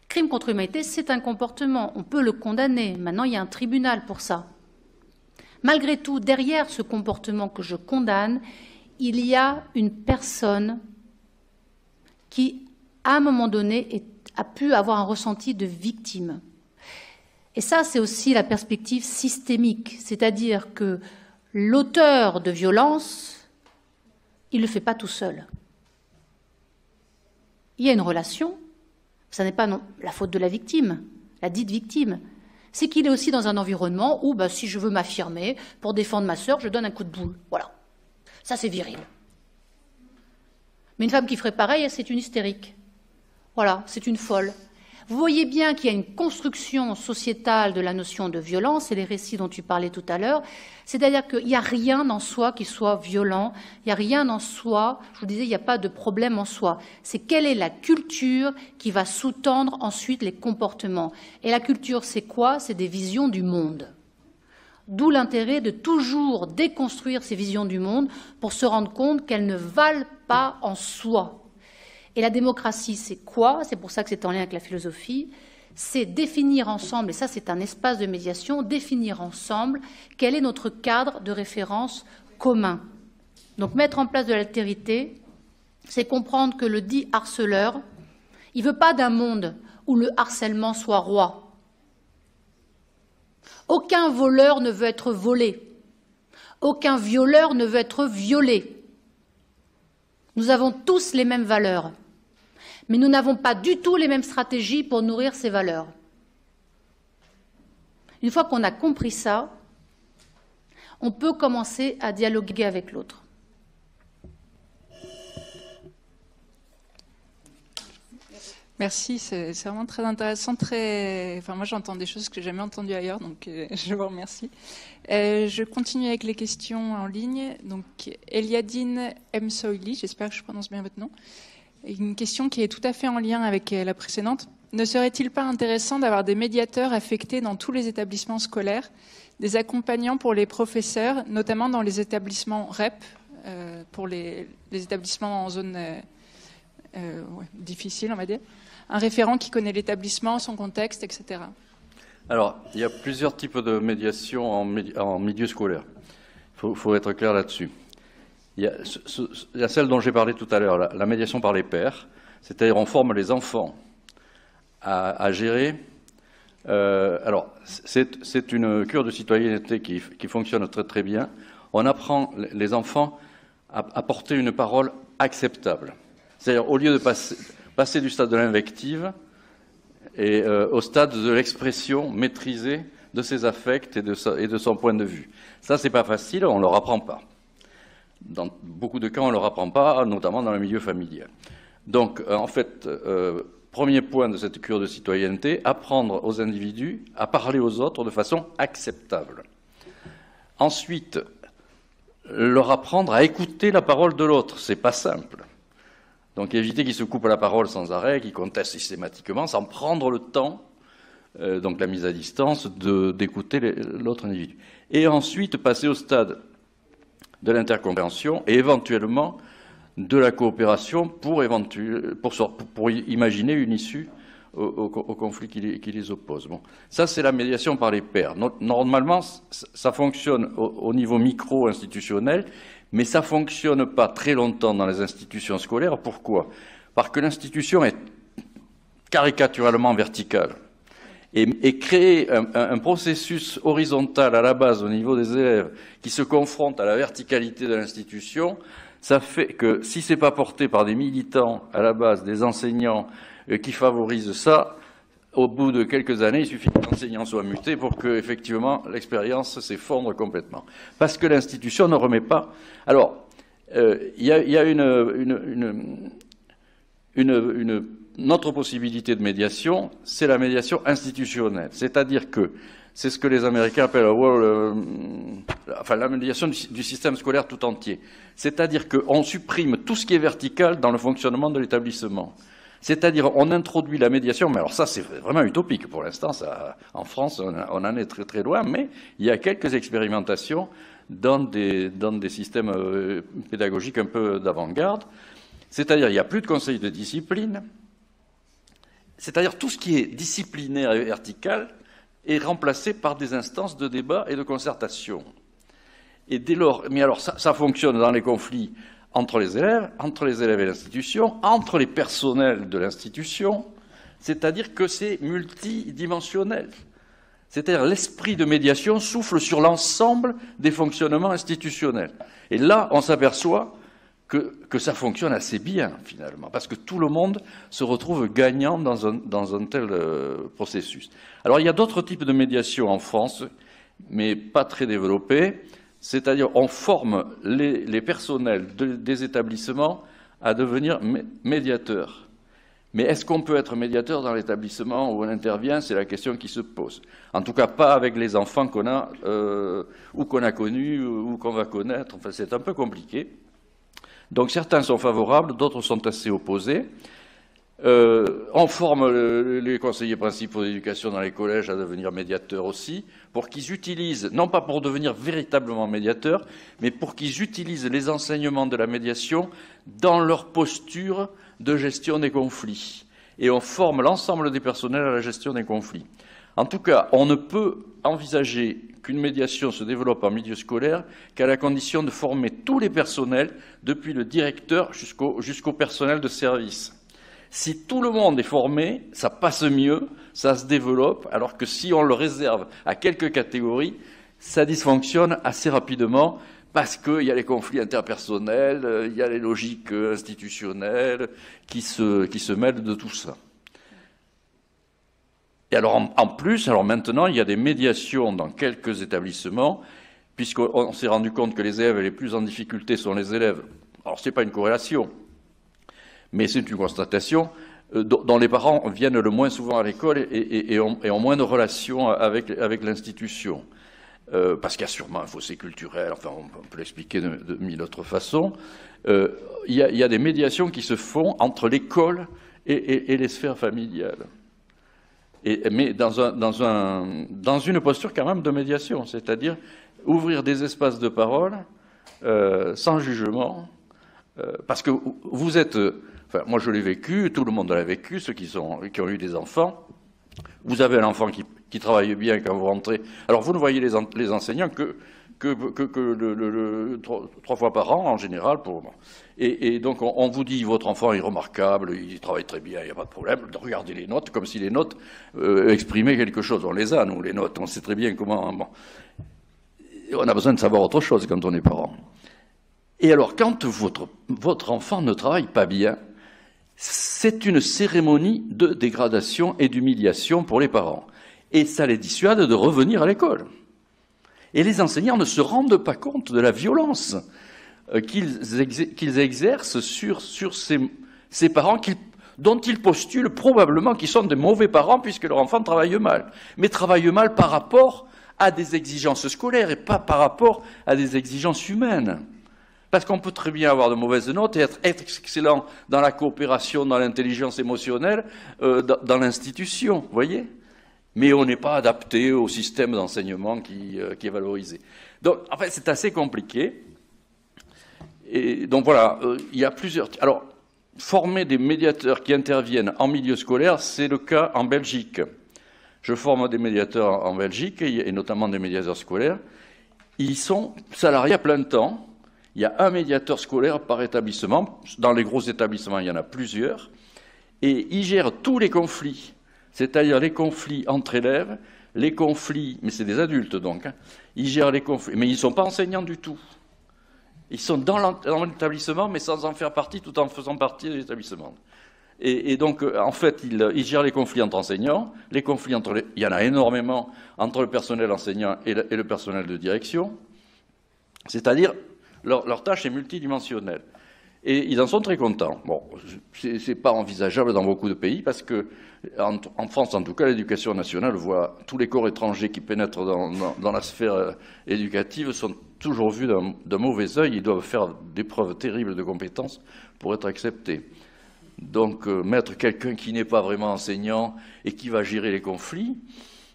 crime contre l'humanité, c'est un comportement, on peut le condamner, maintenant il y a un tribunal pour ça. Malgré tout, derrière ce comportement que je condamne, il y a une personne qui, à un moment donné, a pu avoir un ressenti de victime. Et ça, c'est aussi la perspective systémique, c'est-à-dire que l'auteur de violence, il ne le fait pas tout seul. Il y a une relation, ça n'est pas la faute de la victime, la dite victime. C'est qu'il est aussi dans un environnement où, si je veux m'affirmer, pour défendre ma sœur, je donne un coup de boule. Voilà. Ça, c'est viril. Mais une femme qui ferait pareil, c'est une hystérique. Voilà, c'est une folle. Vous voyez bien qu'il y a une construction sociétale de la notion de violence, et les récits dont tu parlais tout à l'heure, c'est-à-dire qu'il n'y a rien en soi qui soit violent, il n'y a rien en soi, je vous disais, il n'y a pas de problème en soi. C'est quelle est la culture qui va sous-tendre ensuite les comportements. Et la culture, c'est quoi? C'est des visions du monde. D'où l'intérêt de toujours déconstruire ces visions du monde pour se rendre compte qu'elles ne valent pas en soi. Et la démocratie, c'est quoi? C'est pour ça que c'est en lien avec la philosophie. C'est définir ensemble, et ça c'est un espace de médiation, définir ensemble quel est notre cadre de référence commun. Donc mettre en place de l'altérité, c'est comprendre que le dit harceleur, il ne veut pas d'un monde où le harcèlement soit roi. Aucun voleur ne veut être volé. Aucun violeur ne veut être violé. Nous avons tous les mêmes valeurs. Mais nous n'avons pas du tout les mêmes stratégies pour nourrir ces valeurs. Une fois qu'on a compris ça, on peut commencer à dialoguer avec l'autre. Merci, c'est vraiment très intéressant. Moi, j'entends des choses que j'ai jamais entendues ailleurs, donc je vous remercie. Je continue avec les questions en ligne. Donc, Eliadine M. Soili, j'espère que je prononce bien votre nom. Une question qui est tout à fait en lien avec la précédente. Ne serait-il pas intéressant d'avoir des médiateurs affectés dans tous les établissements scolaires, des accompagnants pour les professeurs, notamment dans les établissements REP, pour les établissements en zone difficile, on va dire, un référent qui connaît l'établissement, son contexte, etc. Alors, il y a plusieurs types de médiation en milieu scolaire. Il faut être clair là-dessus. Il y a celle dont j'ai parlé tout à l'heure, la médiation par les pairs, c'est-à-dire on forme les enfants à gérer. Alors, c'est une cure de citoyenneté qui fonctionne très très bien. On apprend les enfants à porter une parole acceptable. C'est-à-dire, au lieu de passer du stade de l'invective et au stade de l'expression maîtrisée de ses affects et de son point de vue. Ça, c'est pas facile, on ne leur apprend pas. Dans beaucoup de cas, on ne leur apprend pas, notamment dans le milieu familial. Donc, en fait, premier point de cette cure de citoyenneté, apprendre aux individus à parler aux autres de façon acceptable. Ensuite, leur apprendre à écouter la parole de l'autre. C'est pas simple. Donc, éviter qu'ils se coupent la parole sans arrêt, qu'ils contestent systématiquement, sans prendre le temps, donc la mise à distance, d'écouter l'autre individu. Et ensuite, passer au stade de l'intercompréhension et éventuellement de la coopération pour imaginer une issue au conflit qui les oppose. Bon, ça, c'est la médiation par les pairs. Normalement, ça fonctionne au niveau micro-institutionnel, mais ça ne fonctionne pas très longtemps dans les institutions scolaires. Pourquoi? Parce que l'institution est caricaturalement verticale. Et créer un processus horizontal à la base au niveau des élèves qui se confrontent à la verticalité de l'institution, ça fait que si ce n'est pas porté par des militants à la base, des enseignants qui favorisent ça, au bout de quelques années, il suffit que l'enseignant soit muté pour que, effectivement, l'expérience s'effondre complètement. Parce que l'institution ne remet pas. Alors, il y a une autre possibilité de médiation, c'est la médiation institutionnelle. C'est-à-dire que c'est ce que les Américains appellent la médiation du système scolaire tout entier. C'est-à-dire qu'on supprime tout ce qui est vertical dans le fonctionnement de l'établissement. C'est-à-dire, on introduit la médiation, mais alors ça, c'est vraiment utopique pour l'instant. En France, on en est très très loin, mais il y a quelques expérimentations dans des systèmes pédagogiques un peu d'avant-garde. C'est-à-dire, il n'y a plus de conseil de discipline. C'est-à-dire, tout ce qui est disciplinaire et vertical est remplacé par des instances de débat et de concertation. Et dès lors, mais alors ça fonctionne dans les conflits entre les élèves et l'institution, entre les personnels de l'institution, c'est-à-dire que c'est multidimensionnel. C'est-à-dire l'esprit de médiation souffle sur l'ensemble des fonctionnements institutionnels. Et là, on s'aperçoit que ça fonctionne assez bien, finalement, parce que tout le monde se retrouve gagnant dans un tel processus. Alors, il y a d'autres types de médiation en France, mais pas très développés. C'est-à-dire, on forme les personnels des établissements à devenir médiateurs. Mais est-ce qu'on peut être médiateur dans l'établissement où on intervient? C'est la question qui se pose. En tout cas, pas avec les enfants qu'on a, ou qu'on a connus, ou qu'on va connaître. Enfin, c'est un peu compliqué. Donc, certains sont favorables, d'autres sont assez opposés. On forme les conseillers principaux d'éducation dans les collèges à devenir médiateurs aussi, pour qu'ils utilisent, non pas pour devenir véritablement médiateurs, mais pour qu'ils utilisent les enseignements de la médiation dans leur posture de gestion des conflits. Et on forme l'ensemble des personnels à la gestion des conflits. En tout cas, on ne peut envisager qu'une médiation se développe en milieu scolaire qu'à la condition de former tous les personnels, depuis le directeur jusqu'au personnel de service. Si tout le monde est formé, ça passe mieux, ça se développe, alors que si on le réserve à quelques catégories, ça dysfonctionne assez rapidement parce qu'il y a les conflits interpersonnels, il y a les logiques institutionnelles qui se mêlent de tout ça. Et alors en plus, maintenant, il y a des médiations dans quelques établissements, puisqu'on s'est rendu compte que les élèves les plus en difficulté sont les élèves. Alors ce n'est pas une corrélation, mais c'est une constatation dont les parents viennent le moins souvent à l'école et ont moins de relations avec l'institution. Parce qu'il y a sûrement un fossé culturel, enfin on peut l'expliquer de mille autres façons. Il y a des médiations qui se font entre l'école et les sphères familiales. Mais dans une posture quand même de médiation, c'est-à-dire ouvrir des espaces de parole sans jugement, parce que vous êtes... Enfin, moi, je l'ai vécu, tout le monde l'a vécu, ceux qui ont eu des enfants. Vous avez un enfant qui travaille bien quand vous rentrez. Alors, vous ne voyez les enseignants que 3 fois par an, en général. Et donc, on vous dit, votre enfant est remarquable, il travaille très bien, il n'y a pas de problème. Regardez les notes, comme si les notes exprimaient quelque chose. On les a, nous, les notes. On sait très bien comment... Bon. On a besoin de savoir autre chose quand on est parent. Et alors, quand votre enfant ne travaille pas bien, c'est une cérémonie de dégradation et d'humiliation pour les parents. Et ça les dissuade de revenir à l'école. Et les enseignants ne se rendent pas compte de la violence qu'ils exercent sur ces parents dont ils postulent probablement qu'ils sont des mauvais parents puisque leur enfant travaille mal. Mais travaille mal par rapport à des exigences scolaires et pas par rapport à des exigences humaines. Parce qu'on peut très bien avoir de mauvaises notes et être excellent dans la coopération, dans l'intelligence émotionnelle, dans l'institution, vous voyez? Mais on n'est pas adapté au système d'enseignement qui est valorisé. Donc, en fait, c'est assez compliqué. Et donc voilà, il y a plusieurs... Alors, former des médiateurs qui interviennent en milieu scolaire, c'est le cas en Belgique. Je forme des médiateurs en Belgique, et notamment des médiateurs scolaires. Ils sont salariés à plein temps. Il y a un médiateur scolaire par établissement. Dans les gros établissements, il y en a plusieurs. Et ils gèrent tous les conflits, c'est-à-dire les conflits entre élèves, les conflits, mais c'est des adultes donc, hein, ils gèrent les conflits, mais ils ne sont pas enseignants du tout. Ils sont dans l'établissement, mais sans en faire partie, tout en faisant partie de l'établissement. Et donc, en fait, ils gèrent les conflits entre enseignants, les conflits il y en a énormément entre le personnel enseignant et le personnel de direction, c'est-à-dire... Leur tâche est multidimensionnelle. Et ils en sont très contents. Bon, c'est pas envisageable dans beaucoup de pays parce que, en France, en tout cas, l'éducation nationale voit tous les corps étrangers qui pénètrent dans la sphère éducative sont toujours vus d'un mauvais œil. Ils doivent faire des preuves terribles de compétences pour être acceptés. Donc, mettre quelqu'un qui n'est pas vraiment enseignant et qui va gérer les conflits,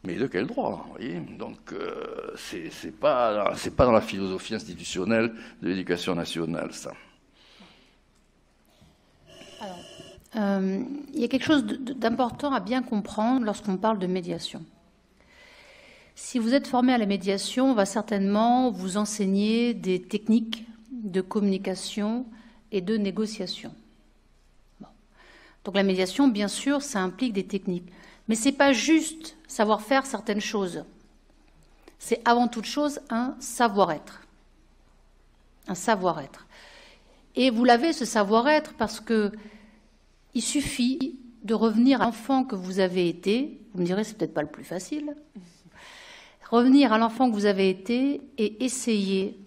mais de quel droit, vous voyez? Donc, c'est pas dans la philosophie institutionnelle de l'éducation nationale, ça. Alors, il y a quelque chose d'important à bien comprendre lorsqu'on parle de médiation. Si vous êtes formé à la médiation, on va certainement vous enseigner des techniques de communication et de négociation. Bon. Donc la médiation, bien sûr, ça implique des techniques. Mais ce n'est pas juste savoir faire certaines choses. C'est avant toute chose un savoir-être. Un savoir-être. Et vous l'avez, ce savoir-être, parce que il suffit de revenir à l'enfant que vous avez été. Vous me direz, c'est peut-être pas le plus facile. Revenir à l'enfant que vous avez été et essayer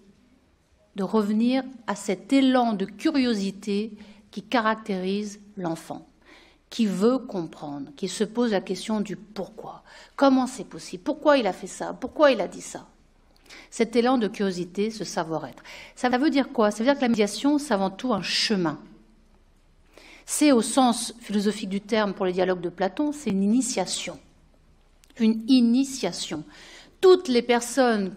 de revenir à cet élan de curiosité qui caractérise l'enfant, qui veut comprendre, qui se pose la question du pourquoi. Comment c'est possible? Pourquoi il a fait ça? Pourquoi il a dit ça? Cet élan de curiosité, ce savoir-être. Ça veut dire quoi? Ça veut dire que la médiation, c'est avant tout un chemin. C'est, au sens philosophique du terme pour les dialogues de Platon, c'est une initiation. Une initiation. Toutes les personnes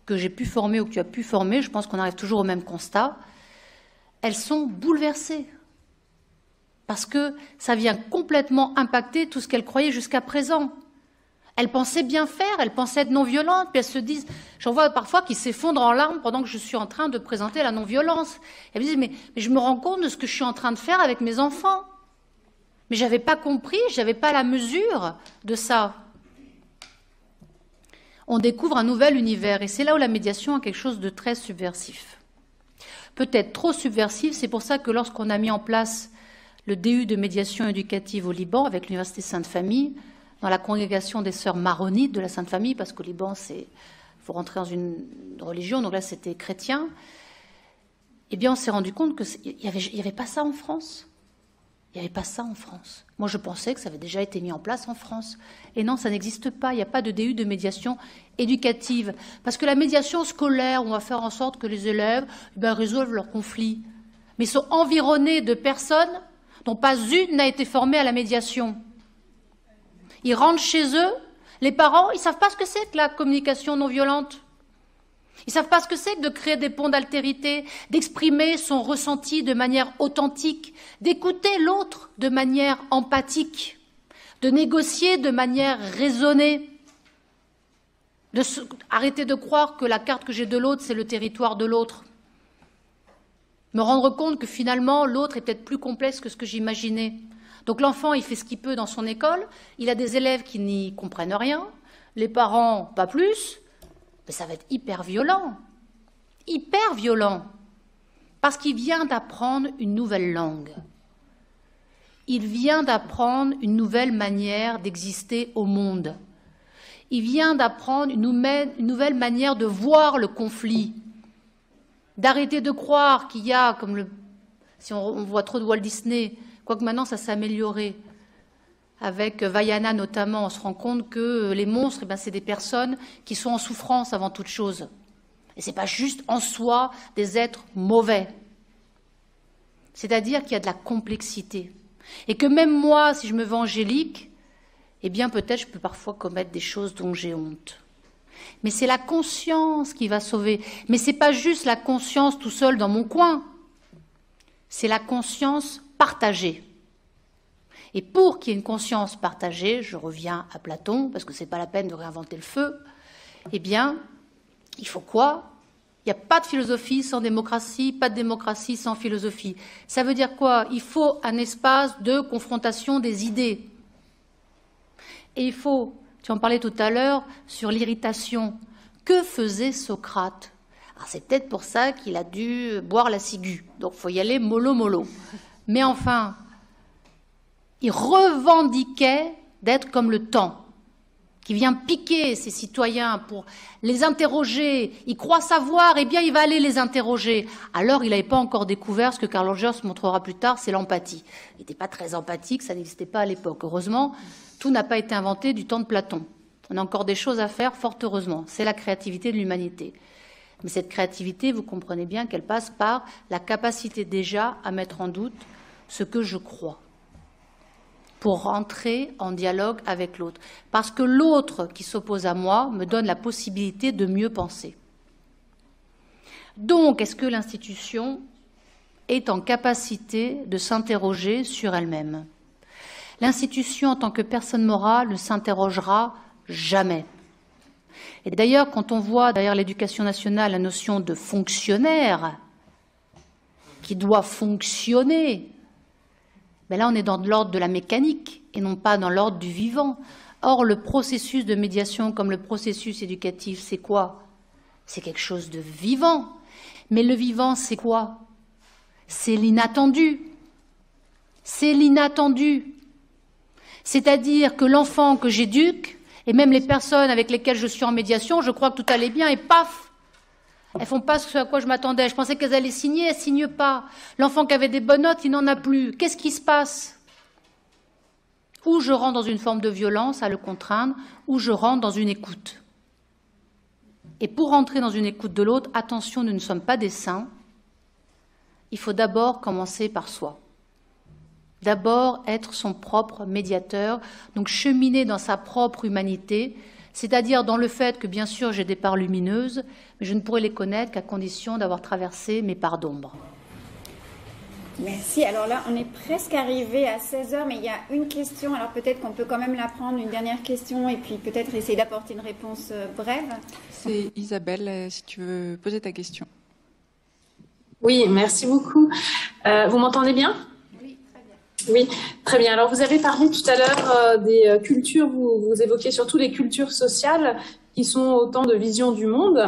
que j'ai pu former ou que tu as pu former, je pense qu'on arrive toujours au même constat, elles sont bouleversées. Parce que ça vient complètement impacter tout ce qu'elles croyaient jusqu'à présent. Elles pensaient bien faire, elles pensaient être non-violentes, puis elles se disent, j'en vois parfois qui s'effondrent en larmes pendant que je suis en train de présenter la non-violence. Elles me disent, mais je me rends compte de ce que je suis en train de faire avec mes enfants. Mais je n'avais pas compris, je n'avais pas la mesure de ça. On découvre un nouvel univers, et c'est là où la médiation a quelque chose de très subversif. Peut-être trop subversif, c'est pour ça que lorsqu'on a mis en place le DU de médiation éducative au Liban, avec l'Université Sainte-Famille, dans la congrégation des sœurs maronites de la Sainte-Famille, parce qu'au Liban, il faut rentrer dans une religion, donc là c'était chrétien, eh bien on s'est rendu compte qu'il n'y avait pas ça en France. Il n'y avait pas ça en France. Moi, je pensais que ça avait déjà été mis en place en France. Et non, ça n'existe pas. Il n'y a pas de DU de médiation éducative. Parce que la médiation scolaire, on va faire en sorte que les élèves résolvent leurs conflits. Mais ils sont environnés de personnes dont pas une n'a été formée à la médiation. Ils rentrent chez eux, les parents, ils ne savent pas ce que c'est que la communication non violente. Ils ne savent pas ce que c'est que de créer des ponts d'altérité, d'exprimer son ressenti de manière authentique, d'écouter l'autre de manière empathique, de négocier de manière raisonnée, arrêter de croire que la carte que j'ai de l'autre, c'est le territoire de l'autre. Me rendre compte que finalement, l'autre est peut-être plus complexe que ce que j'imaginais. Donc l'enfant, il fait ce qu'il peut dans son école, il a des élèves qui n'y comprennent rien, les parents, pas plus. Mais ça va être hyper violent, parce qu'il vient d'apprendre une nouvelle langue. Il vient d'apprendre une nouvelle manière d'exister au monde. Il vient d'apprendre une nouvelle manière de voir le conflit, d'arrêter de croire qu'il y a, si on voit trop de Walt Disney, quoique maintenant ça s'est amélioré, avec Vaiana notamment, on se rend compte que les monstres, c'est des personnes qui sont en souffrance avant toute chose. Et ce n'est pas juste en soi des êtres mauvais. C'est-à-dire qu'il y a de la complexité. Et que même moi, si je me veux angélique, eh bien peut-être je peux parfois commettre des choses dont j'ai honte. Mais c'est la conscience qui va sauver. Mais ce n'est pas juste la conscience tout seul dans mon coin. C'est la conscience partagée. Et pour qu'il y ait une conscience partagée, je reviens à Platon, parce que ce n'est pas la peine de réinventer le feu, eh bien, il faut quoi? Il n'y a pas de philosophie sans démocratie, pas de démocratie sans philosophie. Ça veut dire quoi? Il faut un espace de confrontation des idées. Et il faut, tu en parlais tout à l'heure, sur l'irritation. Que faisait Socrate? Alors c'est peut-être pour ça qu'il a dû boire la ciguë. Donc il faut y aller mollo. Mais enfin, il revendiquait d'être comme le temps, qui vient piquer ses citoyens pour les interroger. Il croit savoir, eh bien il va aller les interroger. Alors il n'avait pas encore découvert ce que Carl Rogers montrera plus tard, c'est l'empathie. Il n'était pas très empathique, ça n'existait pas à l'époque. Heureusement, tout n'a pas été inventé du temps de Platon. On a encore des choses à faire, fort heureusement. C'est la créativité de l'humanité. Mais cette créativité, vous comprenez bien qu'elle passe par la capacité déjà à mettre en doute ce que je crois, pour rentrer en dialogue avec l'autre. Parce que l'autre qui s'oppose à moi me donne la possibilité de mieux penser. Donc, est-ce que l'institution est en capacité de s'interroger sur elle-même? L'institution, en tant que personne morale, ne s'interrogera jamais. Et d'ailleurs, quand on voit derrière l'éducation nationale la notion de fonctionnaire, qui doit fonctionner, ben là on est dans l'ordre de la mécanique et non pas dans l'ordre du vivant. Or, le processus de médiation comme le processus éducatif, c'est quoi? C'est quelque chose de vivant. Mais le vivant, c'est quoi? C'est l'inattendu. C'est l'inattendu. C'est-à-dire que l'enfant que j'éduque, et même les personnes avec lesquelles je suis en médiation, je crois que tout allait bien, et paf, elles font pas ce à quoi je m'attendais. Je pensais qu'elles allaient signer, elles signent pas. L'enfant qui avait des bonnes notes, il n'en a plus. Qu'est-ce qui se passe? Ou je rentre dans une forme de violence à le contraindre, ou je rentre dans une écoute. Et pour rentrer dans une écoute de l'autre, attention, nous ne sommes pas des saints. Il faut d'abord commencer par soi. D'abord être son propre médiateur, donc cheminer dans sa propre humanité, c'est-à-dire dans le fait que, bien sûr, j'ai des parts lumineuses, mais je ne pourrai les connaître qu'à condition d'avoir traversé mes parts d'ombre. Merci. Alors là, on est presque arrivé à 16h, mais il y a une question. Alors peut-être qu'on peut quand même la prendre, une dernière question, et puis peut-être essayer d'apporter une réponse brève. C'est Isabelle, si tu veux poser ta question. Oui, merci beaucoup. Vous m'entendez bien ? Oui, très bien. Alors, vous avez parlé tout à l'heure des cultures, vous évoquez surtout les cultures sociales qui sont autant de visions du monde.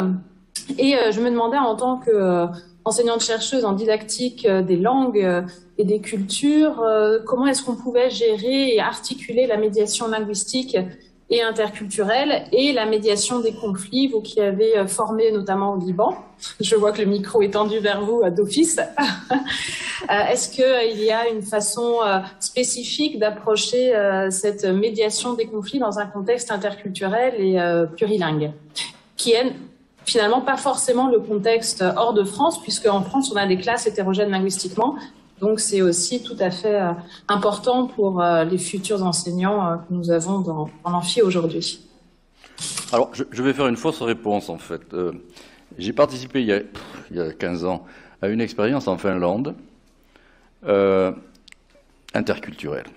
Et je me demandais, en tant qu'enseignante-chercheuse en didactique des langues et des cultures, comment est-ce qu'on pouvait gérer et articuler la médiation linguistique et interculturelle et la médiation des conflits, vous qui avez formé notamment au Liban. Je vois que le micro est tendu vers vous d'office. Est-ce qu'il y a une façon spécifique d'approcher cette médiation des conflits dans un contexte interculturel et plurilingue, qui est finalement pas forcément le contexte hors de France, puisque en France, on a des classes hétérogènes linguistiquement. Donc, c'est aussi tout à fait important pour les futurs enseignants que nous avons dans l'amphi aujourd'hui. Alors, je vais faire une fausse réponse, en fait. J'ai participé il y a 15 ans à une expérience en Finlande interculturelle.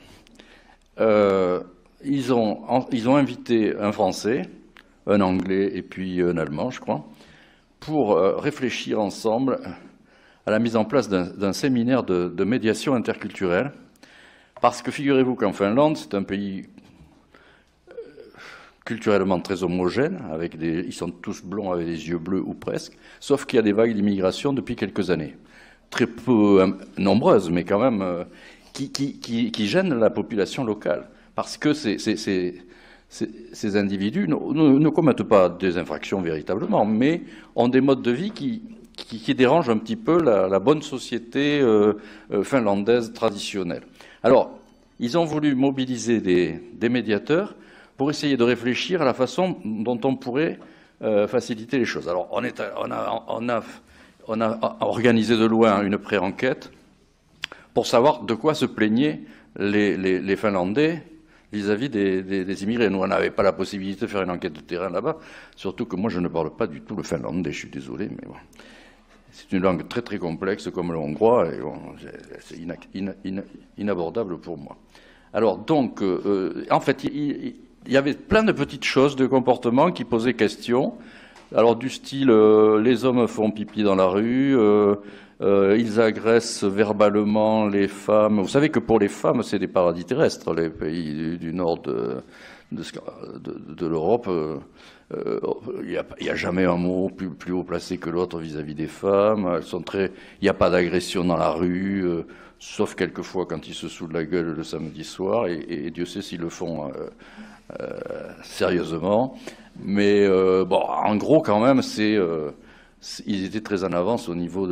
Ils ont invité un Français, un Anglais et puis un Allemand, je crois, pour réfléchir ensemble à la mise en place d'un séminaire de médiation interculturelle, parce que figurez-vous qu'en Finlande, c'est un pays culturellement très homogène, ils sont tous blonds avec des yeux bleus ou presque, sauf qu'il y a des vagues d'immigration depuis quelques années, très peu nombreuses, mais quand même qui gênent la population locale, parce que ces individus ne commettent pas des infractions véritablement, mais ont des modes de vie qui dérange un petit peu la bonne société finlandaise traditionnelle. Alors, ils ont voulu mobiliser des médiateurs pour essayer de réfléchir à la façon dont on pourrait faciliter les choses. Alors, on a organisé de loin une pré-enquête pour savoir de quoi se plaignaient les Finlandais vis-à-vis des immigrés. Nous, on n'avait pas la possibilité de faire une enquête de terrain là-bas, surtout que moi, je ne parle pas du tout le finlandais, je suis désolé, mais bon. C'est une langue très très complexe comme le hongrois, et bon, c'est inabordable pour moi. Alors donc, en fait, il y avait plein de petites choses de comportement qui posaient question. Alors du style, les hommes font pipi dans la rue, ils agressent verbalement les femmes. Vous savez que pour les femmes, c'est des paradis terrestres, les pays du nord de l'Europe. Il n'y a jamais un mot plus haut placé que l'autre vis-à-vis des femmes. Il n'y a pas d'agression dans la rue, sauf quelquefois quand ils se saoulent la gueule le samedi soir, et Dieu sait s'ils le font sérieusement. Mais bon, en gros, quand même, ils étaient très en avance au niveau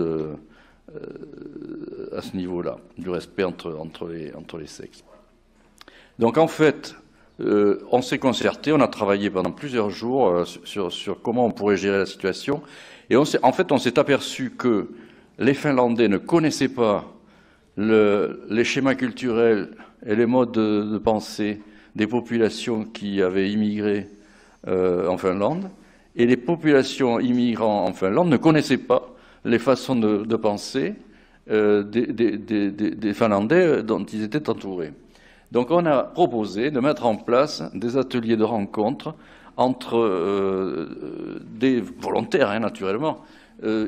à ce niveau-là, du respect entre les sexes. Donc, en fait, on s'est concerté, on a travaillé pendant plusieurs jours sur comment on pourrait gérer la situation. Et en fait, on s'est aperçu que les Finlandais ne connaissaient pas les schémas culturels et les modes de pensée des populations qui avaient immigré en Finlande, et les populations immigrant en Finlande ne connaissaient pas les façons de penser des Finlandais dont ils étaient entourés. Donc on a proposé de mettre en place des ateliers de rencontre entre des volontaires, naturellement,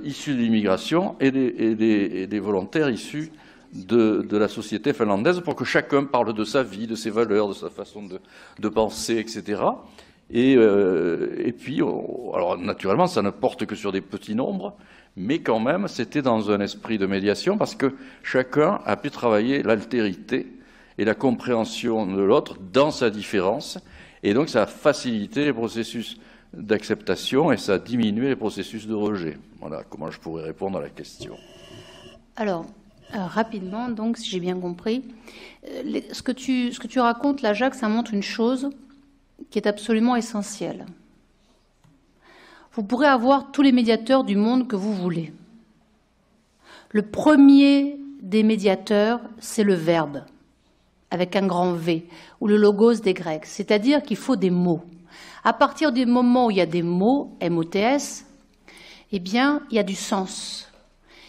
issus de l'immigration et des volontaires issus de la société finlandaise pour que chacun parle de sa vie, de ses valeurs, de sa façon de penser, etc. Et puis, alors naturellement, ça ne porte que sur des petits nombres, mais quand même, c'était dans un esprit de médiation parce que chacun a pu travailler l'altérité et la compréhension de l'autre dans sa différence. Et donc, ça a facilité les processus d'acceptation et ça a diminué les processus de rejet. Voilà comment je pourrais répondre à la question. Alors, rapidement, donc, si j'ai bien compris, ce que tu racontes là, Jacques, ça montre une chose qui est absolument essentielle. Vous pourrez avoir tous les médiateurs du monde que vous voulez. Le premier des médiateurs, c'est le verbe, avec un grand V, ou le logos des Grecs, c'est-à-dire qu'il faut des mots. À partir du moment où il y a des mots, M-O-T-S, eh bien, il y a du sens.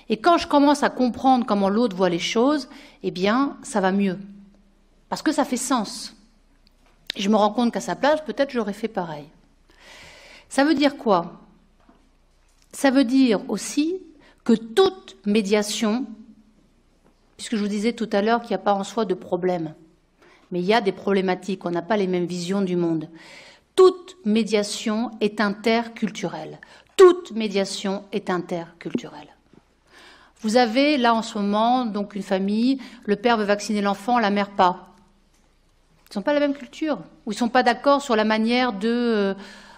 Et quand je commence à comprendre comment l'autre voit les choses, eh bien, ça va mieux. Parce que ça fait sens. Et je me rends compte qu'à sa place, peut-être j'aurais fait pareil. Ça veut dire quoi? Ça veut dire aussi que toute médiation, puisque je vous disais tout à l'heure qu'il n'y a pas en soi de problème, mais il y a des problématiques, on n'a pas les mêmes visions du monde. Toute médiation est interculturelle. Toute médiation est interculturelle. Vous avez là en ce moment donc une famille, le père veut vacciner l'enfant, la mère pas. Ils n'ont pas la même culture, ou ils ne sont pas d'accord sur la manière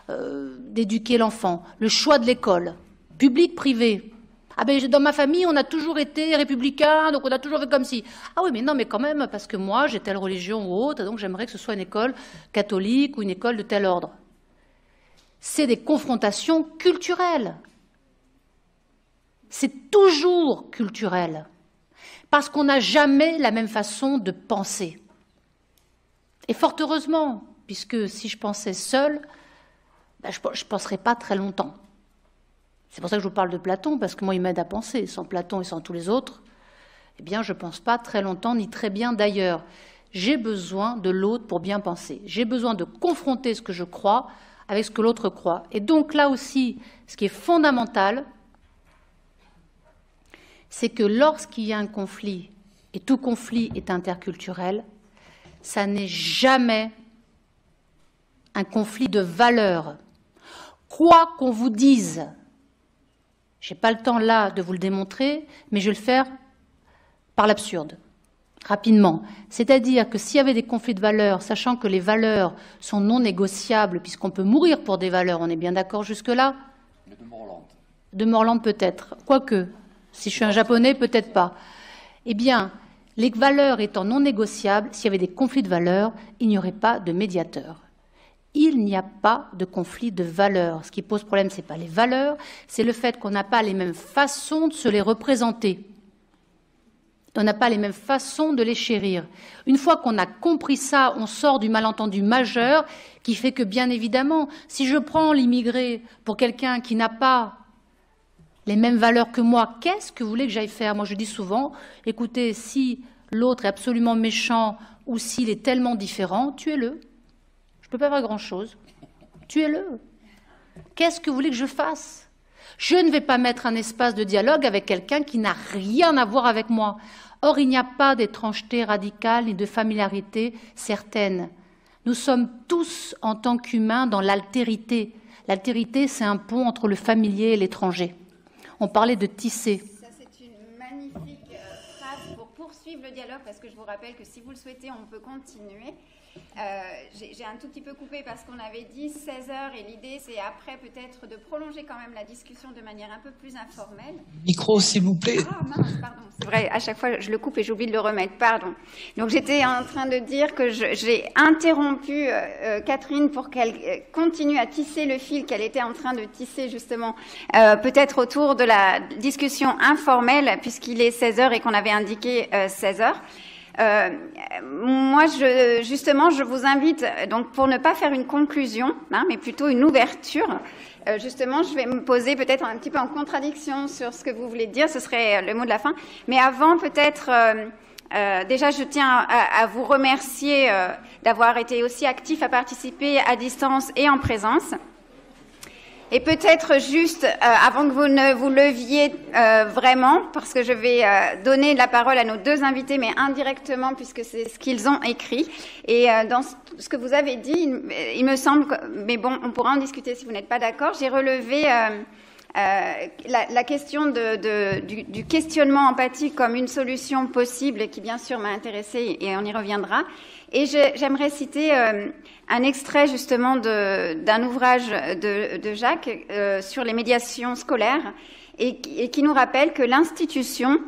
d'éduquer l'enfant. Le choix de l'école, public, privé. Ah ben dans ma famille, on a toujours été républicains, donc on a toujours fait comme si. Ah oui, mais non, mais quand même, parce que moi, j'ai telle religion ou autre, donc j'aimerais que ce soit une école catholique ou une école de tel ordre. C'est des confrontations culturelles. C'est toujours culturel, parce qu'on n'a jamais la même façon de penser. Et fort heureusement, puisque si je pensais seule, ben je ne penserais pas très longtemps. C'est pour ça que je vous parle de Platon, parce que moi, il m'aide à penser. Sans Platon et sans tous les autres, eh bien, je ne pense pas très longtemps, ni très bien d'ailleurs. J'ai besoin de l'autre pour bien penser. J'ai besoin de confronter ce que je crois avec ce que l'autre croit. Et donc là aussi, ce qui est fondamental, c'est que lorsqu'il y a un conflit, et tout conflit est interculturel, ça n'est jamais un conflit de valeurs. Quoi qu'on vous dise, je n'ai pas le temps là de vous le démontrer, mais je vais le faire par l'absurde, rapidement. C'est-à-dire que s'il y avait des conflits de valeurs, sachant que les valeurs sont non négociables, puisqu'on peut mourir pour des valeurs, on est bien d'accord jusque-là? Mais de Morland. De Morland peut-être, quoique. Si je suis un Japonais, peut-être pas. Eh bien, les valeurs étant non négociables, s'il y avait des conflits de valeurs, il n'y aurait pas de médiateur. Il n'y a pas de conflit de valeurs. Ce qui pose problème, ce n'est pas les valeurs, c'est le fait qu'on n'a pas les mêmes façons de se les représenter. On n'a pas les mêmes façons de les chérir. Une fois qu'on a compris ça, on sort du malentendu majeur qui fait que, bien évidemment, si je prends l'immigré pour quelqu'un qui n'a pas les mêmes valeurs que moi, qu'est-ce que vous voulez que j'aille faire? Moi, je dis souvent, écoutez, si l'autre est absolument méchant ou s'il est tellement différent, tuez-le. Je ne peux pas faire grand-chose. Tuez-le. Qu'est-ce que vous voulez que je fasse? Je ne vais pas mettre un espace de dialogue avec quelqu'un qui n'a rien à voir avec moi. Or, il n'y a pas d'étrangeté radicale ni de familiarité certaine. Nous sommes tous, en tant qu'humains, dans l'altérité. L'altérité, c'est un pont entre le familier et l'étranger. On parlait de tisser. Ça, c'est une magnifique phrase pour poursuivre le dialogue, parce que je vous rappelle que si vous le souhaitez, on peut continuer. J'ai un tout petit peu coupé parce qu'on avait dit 16h et l'idée, c'est après peut-être de prolonger quand même la discussion de manière un peu plus informelle. Micro, s'il vous plaît. Ah mince, pardon. C'est vrai, à chaque fois, je le coupe et j'oublie de le remettre, pardon. Donc, j'étais en train de dire que j'ai interrompu Catherine pour qu'elle continue à tisser le fil qu'elle était en train de tisser, justement, peut-être autour de la discussion informelle, puisqu'il est 16h et qu'on avait indiqué 16 heures. Moi, justement, je vous invite, donc pour ne pas faire une conclusion, hein, mais plutôt une ouverture, justement, je vais me poser peut-être un petit peu en contradiction sur ce que vous voulez dire, ce serait le mot de la fin. Mais avant, peut-être, déjà, je tiens à vous remercier d'avoir été aussi actif à participer à distance et en présence. Et peut-être juste, avant que vous ne vous leviez vraiment, parce que je vais donner la parole à nos deux invités, mais indirectement, puisque c'est ce qu'ils ont écrit. Et dans ce que vous avez dit, il me semble que, mais bon, on pourra en discuter si vous n'êtes pas d'accord, j'ai relevé la question du questionnement empathique comme une solution possible, et qui bien sûr m'a intéressée, et on y reviendra. Et j'aimerais citer un extrait justement d'un ouvrage de Jacques sur les médiations scolaires et qui nous rappelle que l'institution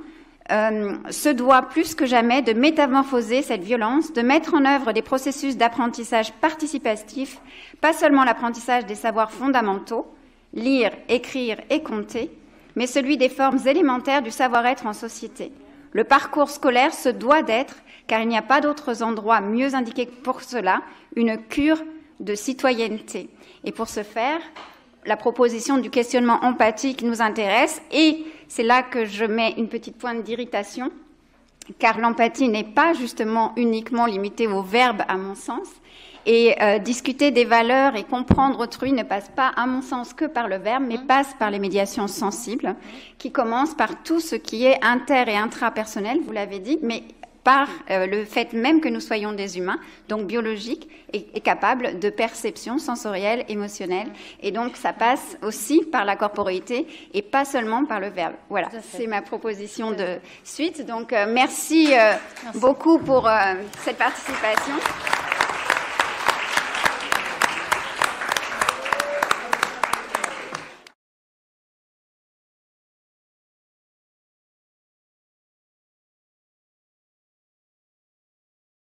se doit plus que jamais de métamorphoser cette violence, de mettre en œuvre des processus d'apprentissage participatif, pas seulement l'apprentissage des savoirs fondamentaux, lire, écrire et compter, mais celui des formes élémentaires du savoir-être en société. Le parcours scolaire se doit d'être, car il n'y a pas d'autres endroits mieux indiqués pour cela, une cure de citoyenneté. Et pour ce faire, la proposition du questionnement empathique nous intéresse, et c'est là que je mets une petite pointe d'irritation, car l'empathie n'est pas justement uniquement limitée au verbe, à mon sens, et discuter des valeurs et comprendre autrui ne passe pas, à mon sens, que par le verbe, mais passe par les médiations sensibles, qui commencent par tout ce qui est inter- et intrapersonnel, vous l'avez dit, mais par le fait même que nous soyons des humains, donc biologiques, et capables de perception sensorielle, émotionnelle. Et donc, ça passe aussi par la corporéité et pas seulement par le verbe. Voilà, c'est ma proposition de suite. Donc, merci beaucoup pour cette participation.